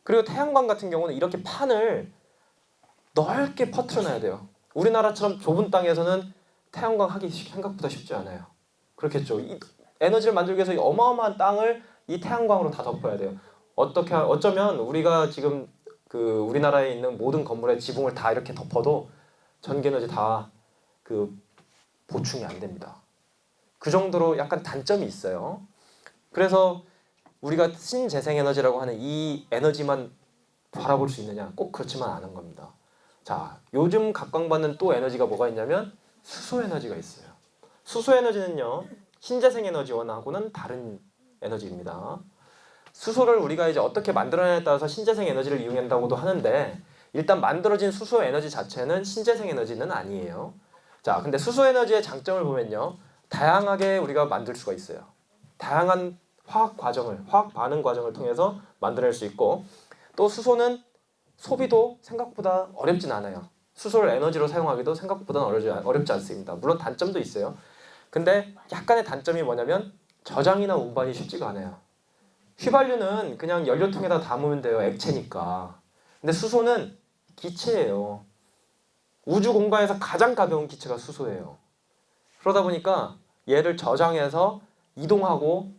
그리고 태양광 같은 경우는 이렇게 판을 넓게 퍼트려놔야 돼요. 우리나라처럼 좁은 땅에서는 태양광 하기 생각보다 쉽지 않아요. 그렇겠죠. 이 에너지를 만들기 위해서 이 어마어마한 땅을 이 태양광으로 다 덮어야 돼요. 어쩌면 우리가 지금 그 우리나라에 있는 모든 건물의 지붕을 다 이렇게 덮어도 전기에너지 다 그 보충이 안 됩니다. 그 정도로 약간 단점이 있어요. 그래서 우리가 신재생에너지라고 하는 이 에너지만 바라볼 수 있느냐? 꼭 그렇지만 않은 겁니다. 자, 요즘 각광받는 또 에너지가 뭐가 있냐면 수소에너지가 있어요. 수소에너지는요, 신재생에너지원하고는 다른 에너지입니다. 수소를 우리가 이제 어떻게 만들어내냐에 따라서 신재생에너지를 이용한다고도 하는데, 일단 만들어진 수소에너지 자체는 신재생에너지는 아니에요. 자, 근데 수소에너지의 장점을 보면요, 다양하게 우리가 만들 수가 있어요. 다양한 화학 반응 과정을 통해서 만들어낼 수 있고, 또 수소는 소비도 생각보다 어렵진 않아요. 수소를 에너지로 사용하기도 생각보다 어렵지 않습니다. 물론 단점도 있어요. 근데 약간의 단점이 뭐냐면 저장이나 운반이 쉽지가 않아요. 휘발유는 그냥 연료통에다 담으면 돼요. 액체니까. 근데 수소는 기체예요. 우주 공간에서 가장 가벼운 기체가 수소예요. 그러다 보니까 얘를 저장해서 이동하고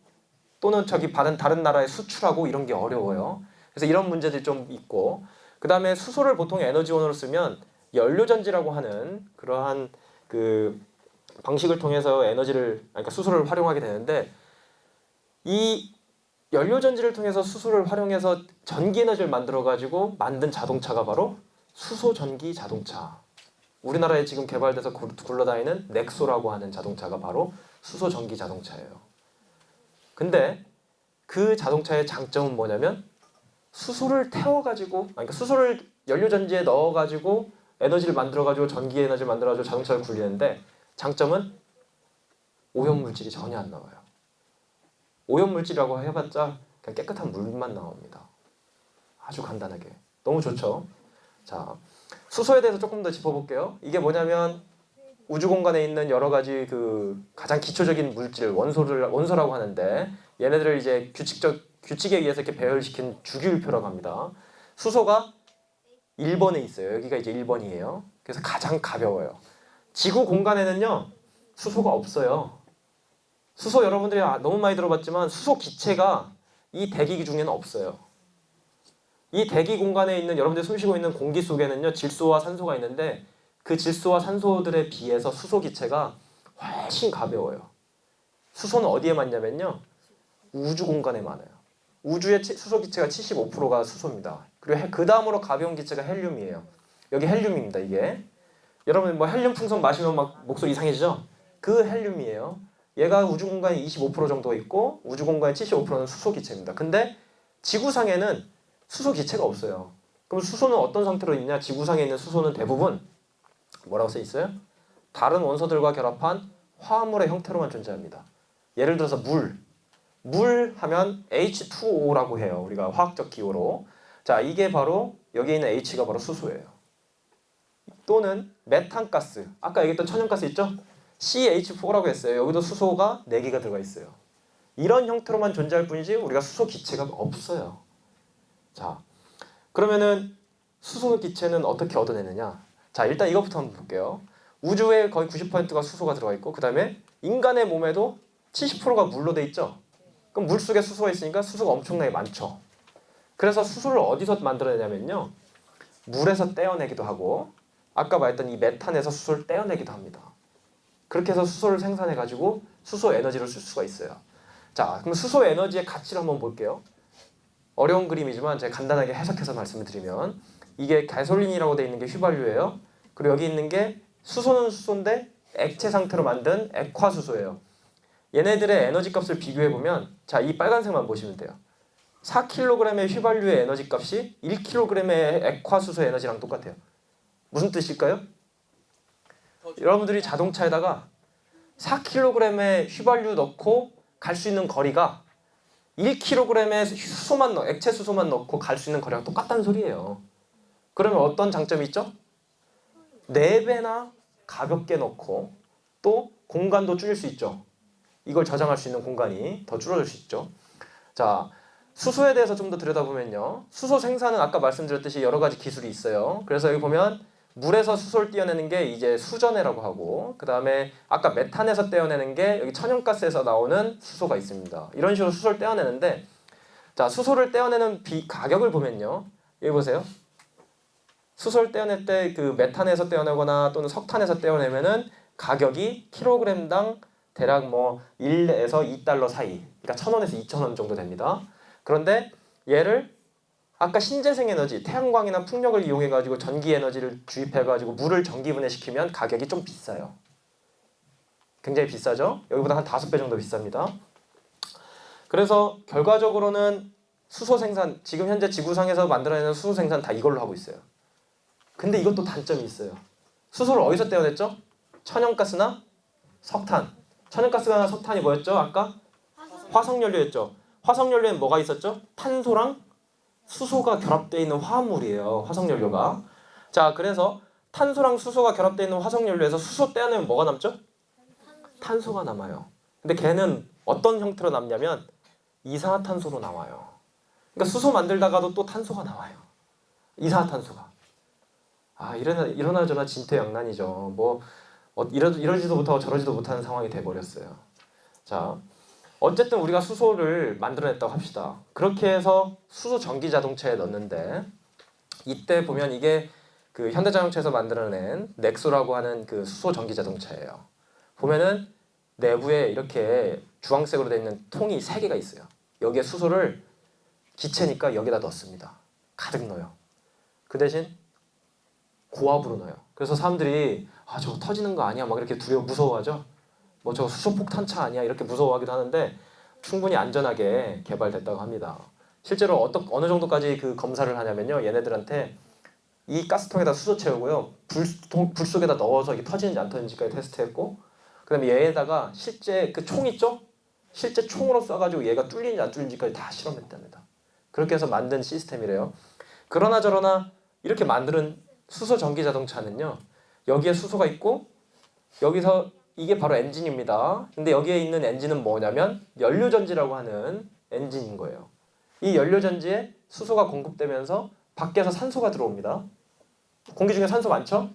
또는 다른 나라에 수출하고 이런 게 어려워요. 그래서 이런 문제들이 좀 있고, 그 다음에 수소를 보통 에너지원으로 쓰면 연료전지라고 하는 그러한 그 방식을 통해서 그러니까 수소를 활용하게 되는데, 이 연료전지를 통해서 수소를 활용해서 전기에너지를 만들어가지고 만든 자동차가 바로 수소전기 자동차. 우리나라에 지금 개발돼서 굴러다니는 넥소라고 하는 자동차가 바로 수소전기 자동차예요. 근데 그 자동차의 장점은 뭐냐면 수소를 태워가지고, 그러니까 수소를 연료전지에 넣어가지고 에너지를 만들어가지고 전기 에너지를 만들어가지고 자동차를 굴리는데, 장점은 오염물질이 전혀 안 나와요. 오염물질이라고 해봤자 그냥 깨끗한 물만 나옵니다. 아주 간단하게. 너무 좋죠? 자, 수소에 대해서 조금 더 짚어볼게요. 이게 뭐냐면 우주 공간에 있는 여러 가지 그 가장 기초적인 물질, 원소라고 하는데, 얘네들을 이제 규칙에 의해서 이렇게 배열시킨 주기율표라고 합니다. 수소가 1번에 있어요. 여기가 이제 1번이에요. 그래서 가장 가벼워요. 지구 공간에는요, 수소가 없어요. 수소 여러분들이 너무 많이 들어봤지만 수소 기체가 이 대기 중에는 없어요. 이 대기 공간에 있는 여러분들이 숨쉬고 있는 공기 속에는요, 질소와 산소가 있는데, 그 질소와 산소들에 비해서 수소 기체가 훨씬 가벼워요. 수소는 어디에 많냐면요, 우주 공간에 많아요. 우주의 수소 기체가 75%가 수소입니다. 그리고 그 다음으로 가벼운 기체가 헬륨이에요. 여기 헬륨입니다. 이게 여러분 뭐 헬륨 풍선 마시면 막 목소리 이상해지죠? 그 헬륨이에요. 얘가 우주 공간에 25% 정도 있고 우주 공간의 75%는 수소 기체입니다. 근데 지구상에는 수소 기체가 없어요. 그럼 수소는 어떤 상태로 있냐? 지구상에 있는 수소는 대부분 뭐라고 써 있어요? 다른 원소들과 결합한 화합물의 형태로만 존재합니다. 예를 들어서 물 하면 H2O라고 해요. 우리가 화학적 기호로. 자, 이게 바로 여기 있는 H가 바로 수소예요. 또는 메탄가스. 아까 얘기했던 천연가스 있죠? CH4라고 했어요. 여기도 수소가 4개가 들어가 있어요. 이런 형태로만 존재할 뿐이지 우리가 수소 기체가 없어요. 자, 그러면은 수소 기체는 어떻게 얻어내느냐? 자, 일단 이것부터 한번 볼게요. 우주에 거의 90%가 수소가 들어가 있고 그 다음에 인간의 몸에도 70%가 물로 돼 있죠? 그럼 물 속에 수소가 있으니까 수소가 엄청나게 많죠. 그래서 수소를 어디서 만들어내냐면요. 물에서 떼어내기도 하고 아까 말했던 이 메탄에서 수소를 떼어내기도 합니다. 그렇게 해서 수소를 생산해가지고 수소 에너지를 쓸 수가 있어요. 자, 그럼 수소 에너지의 가치를 한번 볼게요. 어려운 그림이지만 제가 간단하게 해석해서 말씀을 드리면 이게 가솔린이라고 되어 있는 게 휘발유예요. 그리고 여기 있는 게 수소는 수소인데 액체 상태로 만든 액화수소예요. 얘네들의 에너지 값을 비교해보면 자, 이 빨간색만 보시면 돼요. 4kg의 휘발유의 에너지 값이 1kg의 액화수소 에너지랑 똑같아요. 무슨 뜻일까요? 여러분들이 자동차에다가 4kg의 휘발유 넣고 갈 수 있는 거리가 1kg의 수소만 액체 수소만 넣고 갈 수 있는 거리랑 똑같다는 소리예요. 그러면 어떤 장점이 있죠? 4배나 가볍게 넣고 또 공간도 줄일 수 있죠. 이걸 저장할 수 있는 공간이 더 줄어들 수 있죠. 자, 수소에 대해서 좀 더 들여다보면요. 수소 생산은 아까 말씀드렸듯이 여러 가지 기술이 있어요. 그래서 여기 보면 물에서 수소를 떼어내는 게 이제 수전해라고 하고 그 다음에 아까 메탄에서 떼어내는 게 여기 천연가스에서 나오는 수소가 있습니다. 이런 식으로 수소를 떼어내는데 자, 수소를 떼어내는 가격을 보면요. 여기 보세요. 수소를 떼어낼 때 그 메탄에서 떼어내거나 또는 석탄에서 떼어내면은 가격이 킬로그램당 대략 뭐 1에서 2달러 사이, 그러니까 1,000원에서 2,000원 정도 됩니다. 그런데 얘를 아까 신재생 에너지, 태양광이나 풍력을 이용해가지고 전기 에너지를 주입해가지고 물을 전기 분해시키면 가격이 좀 비싸요. 굉장히 비싸죠? 여기보다 한 5배 정도 비쌉니다. 그래서 결과적으로는 수소 생산, 지금 현재 지구상에서 만들어내는 수소 생산 다 이걸로 하고 있어요. 근데 이것도 단점이 있어요. 수소를 어디서 떼어냈죠? 천연가스나 석탄. 천연가스나 석탄이 뭐였죠? 아까? 화석연료였죠. 화석연료엔 뭐가 있었죠? 탄소랑 수소가 결합되어 있는 화합물이에요. 화석연료가. 자, 그래서 탄소랑 수소가 결합되어 있는 화석연료에서 수소 떼어내면 뭐가 남죠? 탄소가 남아요. 근데 걔는 어떤 형태로 남냐면 이산화탄소로 나와요. 그러니까 수소 만들다가도 또 탄소가 나와요. 이산화탄소가. 아, 이러나 저러나 진퇴양난이죠. 뭐 이러지도 못하고 저러지도 못하는 상황이 돼버렸어요. 자, 어쨌든 우리가 수소를 만들어냈다고 합시다. 그렇게 해서 수소 전기 자동차에 넣는데 이때 보면 이게 그 현대자동차에서 만들어낸 넥소라고 하는 그 수소 전기 자동차예요. 보면은 내부에 이렇게 주황색으로 되어 있는 통이 3개가 있어요. 여기에 수소를 기체니까 여기다 넣습니다. 가득 넣어요. 그 대신 고압으로 넣어요. 그래서 사람들이 아, 저거 터지는 거 아니야? 막 이렇게 무서워하죠. 뭐 저거 수소폭탄차 아니야? 이렇게 무서워하기도 하는데 충분히 안전하게 개발됐다고 합니다. 실제로 어느 정도까지 그 검사를 하냐면요. 얘네들한테 이 가스통에다 수소 채우고요. 불 속에다 넣어서 이게 터지는지 안 터지는지까지 테스트했고 그다음에 얘에다가 실제 그 총 있죠? 실제 총으로 쏴가지고 얘가 뚫리는지 안 뚫리는지까지 다 실험했답니다. 그렇게 해서 만든 시스템이래요. 그러나 저러나 이렇게 만드는 수소 전기 자동차는요. 여기에 수소가 있고 여기서 이게 바로 엔진입니다. 근데 여기에 있는 엔진은 뭐냐면 연료전지라고 하는 엔진인 거예요. 이 연료전지에 수소가 공급되면서 밖에서 산소가 들어옵니다. 공기 중에 산소 많죠?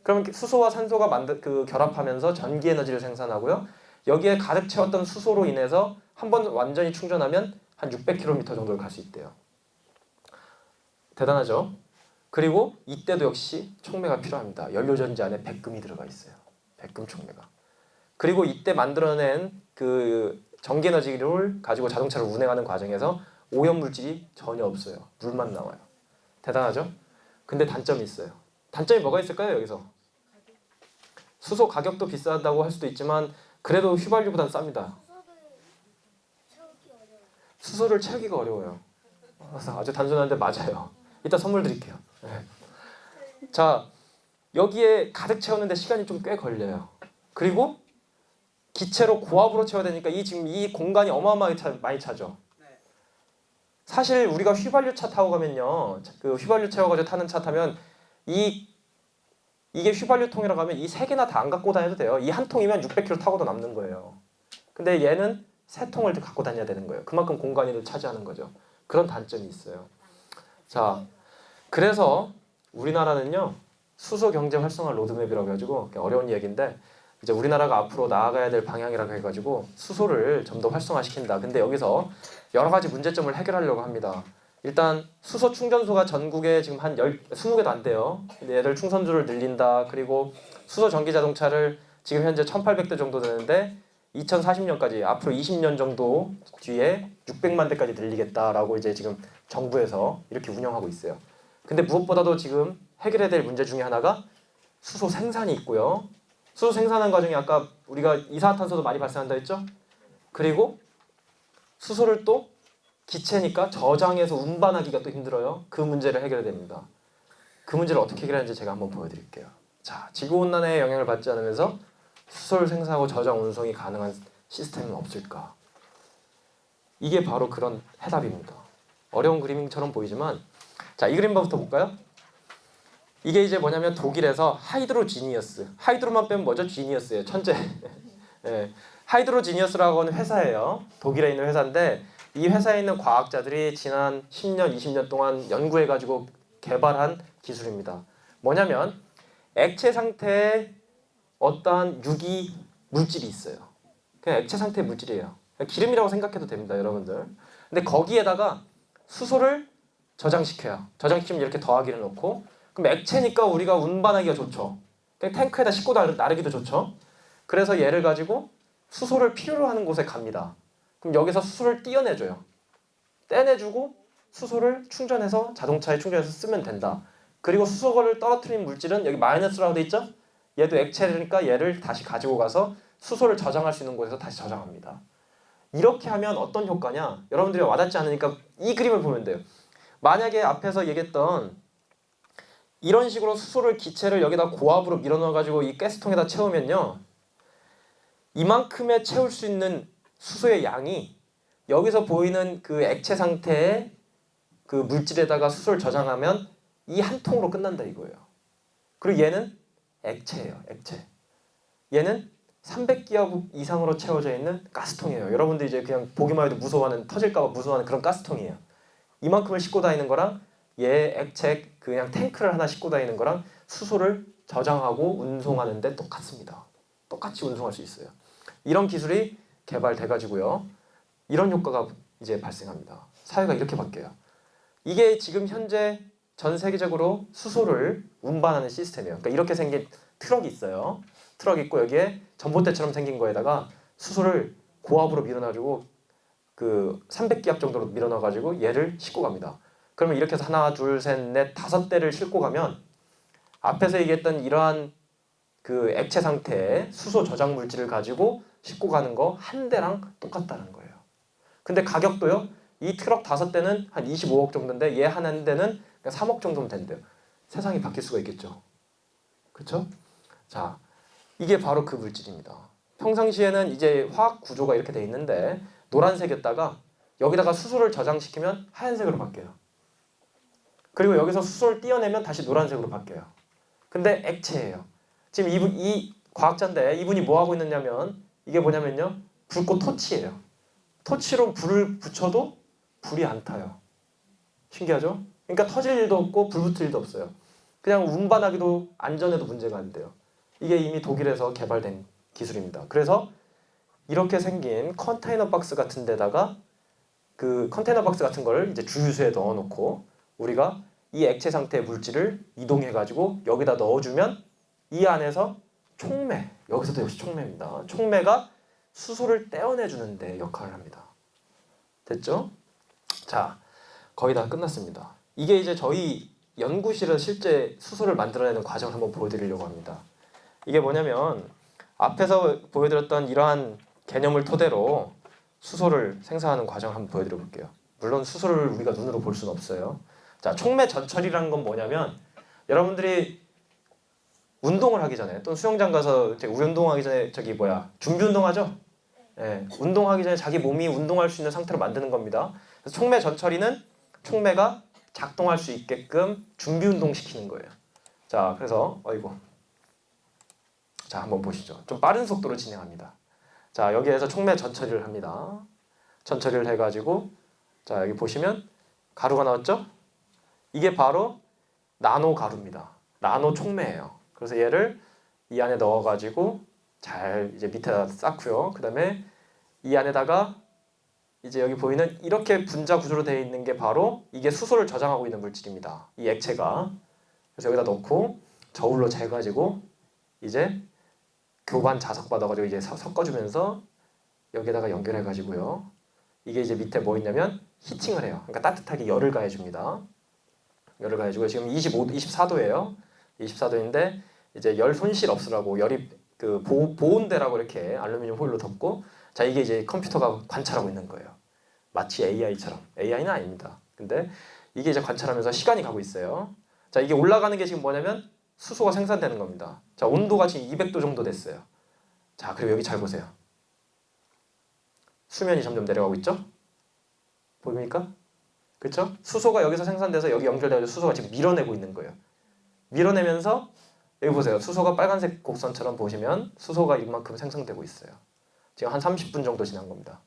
그러면 수소와 산소가 결합하면서 전기 에너지를 생산하고요. 여기에 가득 채웠던 수소로 인해서 한번 완전히 충전하면 한 600km 정도를 갈 수 있대요. 대단하죠? 그리고 이때도 역시 촉매가 필요합니다. 연료전지 안에 백금이 들어가 있어요. 백금 촉매가. 그리고 이때 만들어낸 그 전기 에너지를 가지고 자동차를 운행하는 과정에서 오염물질이 전혀 없어요. 물만 나와요. 대단하죠? 근데 단점이 있어요. 단점이 뭐가 있을까요? 여기서 수소 가격도 비싸다고 할 수도 있지만 그래도 휘발유보단 쌉니다. 수소를 채우기가 어려워요. 아주 단순한데 맞아요. 이따 선물 드릴게요. 네. 자, 여기에 가득 채우는데 시간이 좀 꽤 걸려요. 그리고 기체로 고압으로 채워야 되니까 지금 이 공간이 어마어마하게 많이 차죠. 네. 사실 우리가 휘발유차 타고 가면요, 그 휘발유 채워가지고 타는 차 타면 이게 휘발유통이라고 하면 이 세 개나 다 안 갖고 다녀도 돼요. 이 한 통이면 600km 타고도 남는 거예요. 근데 얘는 세 통을 갖고 다녀야 되는 거예요. 그만큼 공간을 차지하는 거죠. 그런 단점이 있어요. 자, 그래서 우리나라는요, 수소 경제 활성화 로드맵이라고 해가지고 어려운 얘기인데 이제 우리나라가 앞으로 나아가야 될 방향이라고 해가지고 수소를 좀 더 활성화시킨다. 근데 여기서 여러 가지 문제점을 해결하려고 합니다. 일단 수소 충전소가 전국에 지금 한 20개도 안 돼요. 근데 얘들 충전소를 늘린다. 그리고 수소 전기 자동차를 지금 현재 1,800대 정도 되는데 2040년까지 앞으로 20년 정도 뒤에 600만 대까지 늘리겠다라고 이제 지금 정부에서 이렇게 운영하고 있어요. 근데 무엇보다도 지금 해결해야 될 문제 중에 하나가 수소 생산이 있고요. 수소 생산하는 과정에 아까 우리가 이산화탄소도 많이 발생한다 했죠? 그리고 수소를 또 기체니까 저장해서 운반하기가 또 힘들어요. 그 문제를 해결해야 됩니다. 그 문제를 어떻게 해결하는지 제가 한번 보여드릴게요. 자, 지구온난화의 영향을 받지 않으면서 수소를 생산하고 저장, 운송이 가능한 시스템은 없을까? 이게 바로 그런 해답입니다. 어려운 그림처럼 보이지만 자, 이 그림부터 볼까요? 이게 이제 뭐냐면 독일에서 하이드로지니어스, 하이드로만 빼면 뭐죠? 지니어스예요. 천재. 예. 하이드로지니어스라고 하는 회사예요. 독일에 있는 회사인데 이 회사에 있는 과학자들이 지난 10년, 20년 동안 연구해가지고 개발한 기술입니다. 뭐냐면 액체 상태에 어떠한 유기 물질이 있어요. 그냥 액체 상태의 물질이에요. 기름이라고 생각해도 됩니다, 여러분들. 근데 거기에다가 수소를 저장시켜요. 저장시키면 이렇게 더하기를 넣고, 그럼 액체니까 우리가 운반하기가 좋죠. 그냥 탱크에다 싣고 나르기도 좋죠. 그래서 얘를 가지고 수소를 필요로 하는 곳에 갑니다. 그럼 여기서 수소를 떼어내줘요. 떼내주고 수소를 충전해서 자동차에 충전해서 쓰면 된다. 그리고 수소를 떨어뜨린 물질은 여기 마이너스라고 돼 있죠? 얘도 액체니까 얘를 다시 가지고 가서 수소를 저장할 수 있는 곳에서 다시 저장합니다. 이렇게 하면 어떤 효과냐? 여러분들이 와닿지 않으니까 이 그림을 보면 돼요. 만약에 앞에서 얘기했던 이런 식으로 수소를 기체를 여기다 고압으로 밀어넣어가지고 이 가스통에다 채우면요, 이만큼에 채울 수 있는 수소의 양이 여기서 보이는 그 액체 상태의 그 물질에다가 수소를 저장하면 이 한 통으로 끝난다 이거예요. 그리고 얘는 액체예요, 액체. 얘는 300기압 이상으로 채워져 있는 가스통이에요. 여러분들 이제 그냥 보기만 해도 무서워하는, 터질까봐 무서워하는 그런 가스통이에요. 이만큼을 싣고 다니는 거랑 얘 액체 그냥 탱크를 하나 싣고 다니는 거랑 수소를 저장하고 운송하는데 똑같습니다. 똑같이 운송할 수 있어요. 이런 기술이 개발돼 가지고요, 이런 효과가 이제 발생합니다. 사회가 이렇게 바뀌어요. 이게 지금 현재 전 세계적으로 수소를 운반하는 시스템이에요. 그러니까 이렇게 생긴 트럭이 있어요. 트럭 있고 여기에 전봇대처럼 생긴 거에다가 수소를 고압으로 밀어넣어가지고 그 300기압 정도로 밀어넣어가지고 얘를 싣고 갑니다. 그러면 이렇게 해서 하나, 둘, 셋, 넷, 5대를 싣고 가면 앞에서 얘기했던 이러한 그 액체 상태의 수소 저장 물질을 가지고 싣고 가는 거 한 대랑 똑같다는 거예요. 근데 가격도요, 이 트럭 5대는 한 25억 정도인데 얘 한 대는 3억 정도면 된대요. 세상이 바뀔 수가 있겠죠. 그렇죠? 자, 이게 바로 그 물질입니다. 평상시에는 이제 화학 구조가 이렇게 돼 있는데 노란색이었다가 여기다가 수소를 저장시키면 하얀색으로 바뀌어요. 그리고 여기서 수소를 떼어내면 다시 노란색으로 바뀌어요. 근데 액체예요. 지금 이 과학자인데 이분이 뭐 하고 있느냐면 이게 뭐냐면요, 불꽃 토치예요. 토치로 불을 붙여도 불이 안 타요. 신기하죠? 그러니까 터질 일도 없고 불 붙을 일도 없어요. 그냥 운반하기도 안전에도 문제가 안 돼요. 이게 이미 독일에서 개발된 기술입니다. 그래서 이렇게 생긴 컨테이너 박스 같은 데다가 그 컨테이너 박스 같은 걸 이제 주유소에 넣어놓고 우리가 이 액체 상태의 물질을 이동해가지고 여기다 넣어주면 이 안에서 촉매, 여기서도 역시 촉매입니다. 촉매가 수소를 떼어내주는 데 역할을 합니다. 됐죠? 자, 거의 다 끝났습니다. 이게 이제 저희 연구실에서 실제 수소를 만들어내는 과정을 한번 보여드리려고 합니다. 이게 뭐냐면 앞에서 보여드렸던 이러한 개념을 토대로 수소를 생산하는 과정을 한번 보여드려 볼게요. 물론 수소를 우리가 눈으로 볼 수는 없어요. 자, 촉매 전처리라는 건 뭐냐면 여러분들이 운동을 하기 전에 또는 수영장 가서 이제 운동하기 전에 준비 운동하죠? 예, 운동하기 전에 자기 몸이 운동할 수 있는 상태로 만드는 겁니다. 그래서 촉매 전처리는 촉매가 작동할 수 있게끔 준비 운동 시키는 거예요. 자, 그래서 자, 한번 보시죠. 좀 빠른 속도로 진행합니다. 자, 여기에서 촉매 전처리를 합니다. 전처리를 해가지고 자, 여기 보시면 가루가 나왔죠? 이게 바로 나노 가루입니다. 나노 촉매예요. 그래서 얘를 이 안에 넣어가지고 잘 이제 밑에다 쌓고요. 그 다음에 이 안에다가 이제 여기 보이는 이렇게 분자 구조로 되어 있는 게 바로 이게 수소를 저장하고 있는 물질입니다. 이 액체가. 그래서 여기다 넣고 저울로 재가지고 이제 교반 자석 받아가지고 이제 섞어주면서 여기다가 연결해가지고요. 이게 이제 밑에 뭐 있냐면 히팅을 해요. 그러니까 따뜻하게 열을 가해줍니다. 열을 가해주고 지금 24도예요. 24도인데 이제 열 손실 없으라고 열이 그 보온대라고 이렇게 알루미늄 호일로 덮고 자 이게 이제 컴퓨터가 관찰하고 있는 거예요. 마치 AI처럼. AI는 아닙니다. 근데 이게 이제 관찰하면서 시간이 가고 있어요. 자 이게 올라가는 게 지금 뭐냐면 수소가 생산되는 겁니다. 자 온도가 지금 200도 정도 됐어요. 자 그리고 여기 잘 보세요. 수면이 점점 내려가고 있죠? 보입니까? 그렇죠? 수소가 여기서 생산돼서 여기 연결돼서 수소가 지금 밀어내고 있는 거예요. 밀어내면서 여기 보세요. 수소가 빨간색 곡선처럼 보시면 수소가 이만큼 생성되고 있어요. 지금 한 30분 정도 지난 겁니다.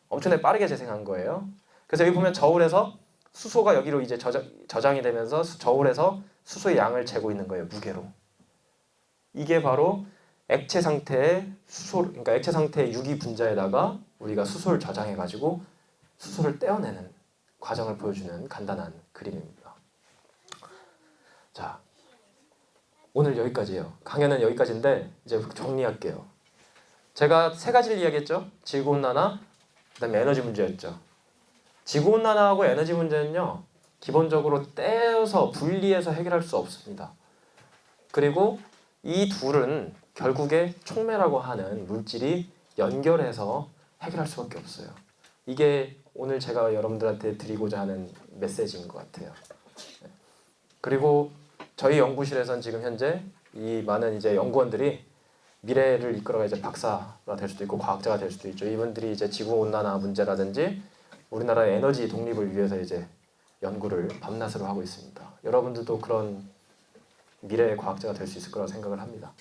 엄청나게 빠르게 재생한 거예요. 그래서 여기 보면 저울에서 수소가 여기로 이제 저장이 되면서 저울에서 수소의 양을 재고 있는 거예요. 무게로. 이게 바로 액체 상태의 수소, 그러니까 액체 상태의 유기 분자에다가 우리가 수소를 저장해 가지고 수소를 떼어내는 과정을 보여주는 간단한 그림입니다. 자, 오늘 여기까지예요. 강연은 여기까지인데 이제 정리할게요. 제가 세 가지를 이야기했죠. 지구온난화, 그다음에 에너지 문제였죠. 지구온난화하고 에너지 문제는요. 기본적으로 떼어서 분리해서 해결할 수 없습니다. 그리고 이 둘은 결국에 촉매라고 하는 물질이 연결해서 해결할 수밖에 없어요. 이게 오늘 제가 여러분들한테 드리고자 하는 메시지인 것 같아요. 그리고 저희 연구실에서는 지금 현재 이 많은 이제 연구원들이 미래를 이끌어가 이제 박사가 될 수도 있고 과학자가 될 수도 있죠. 이분들이 이제 지구 온난화 문제라든지 우리나라의 에너지 독립을 위해서 이제 연구를 밤낮으로 하고 있습니다. 여러분들도 그런 미래의 과학자가 될 수 있을 거라고 생각을 합니다.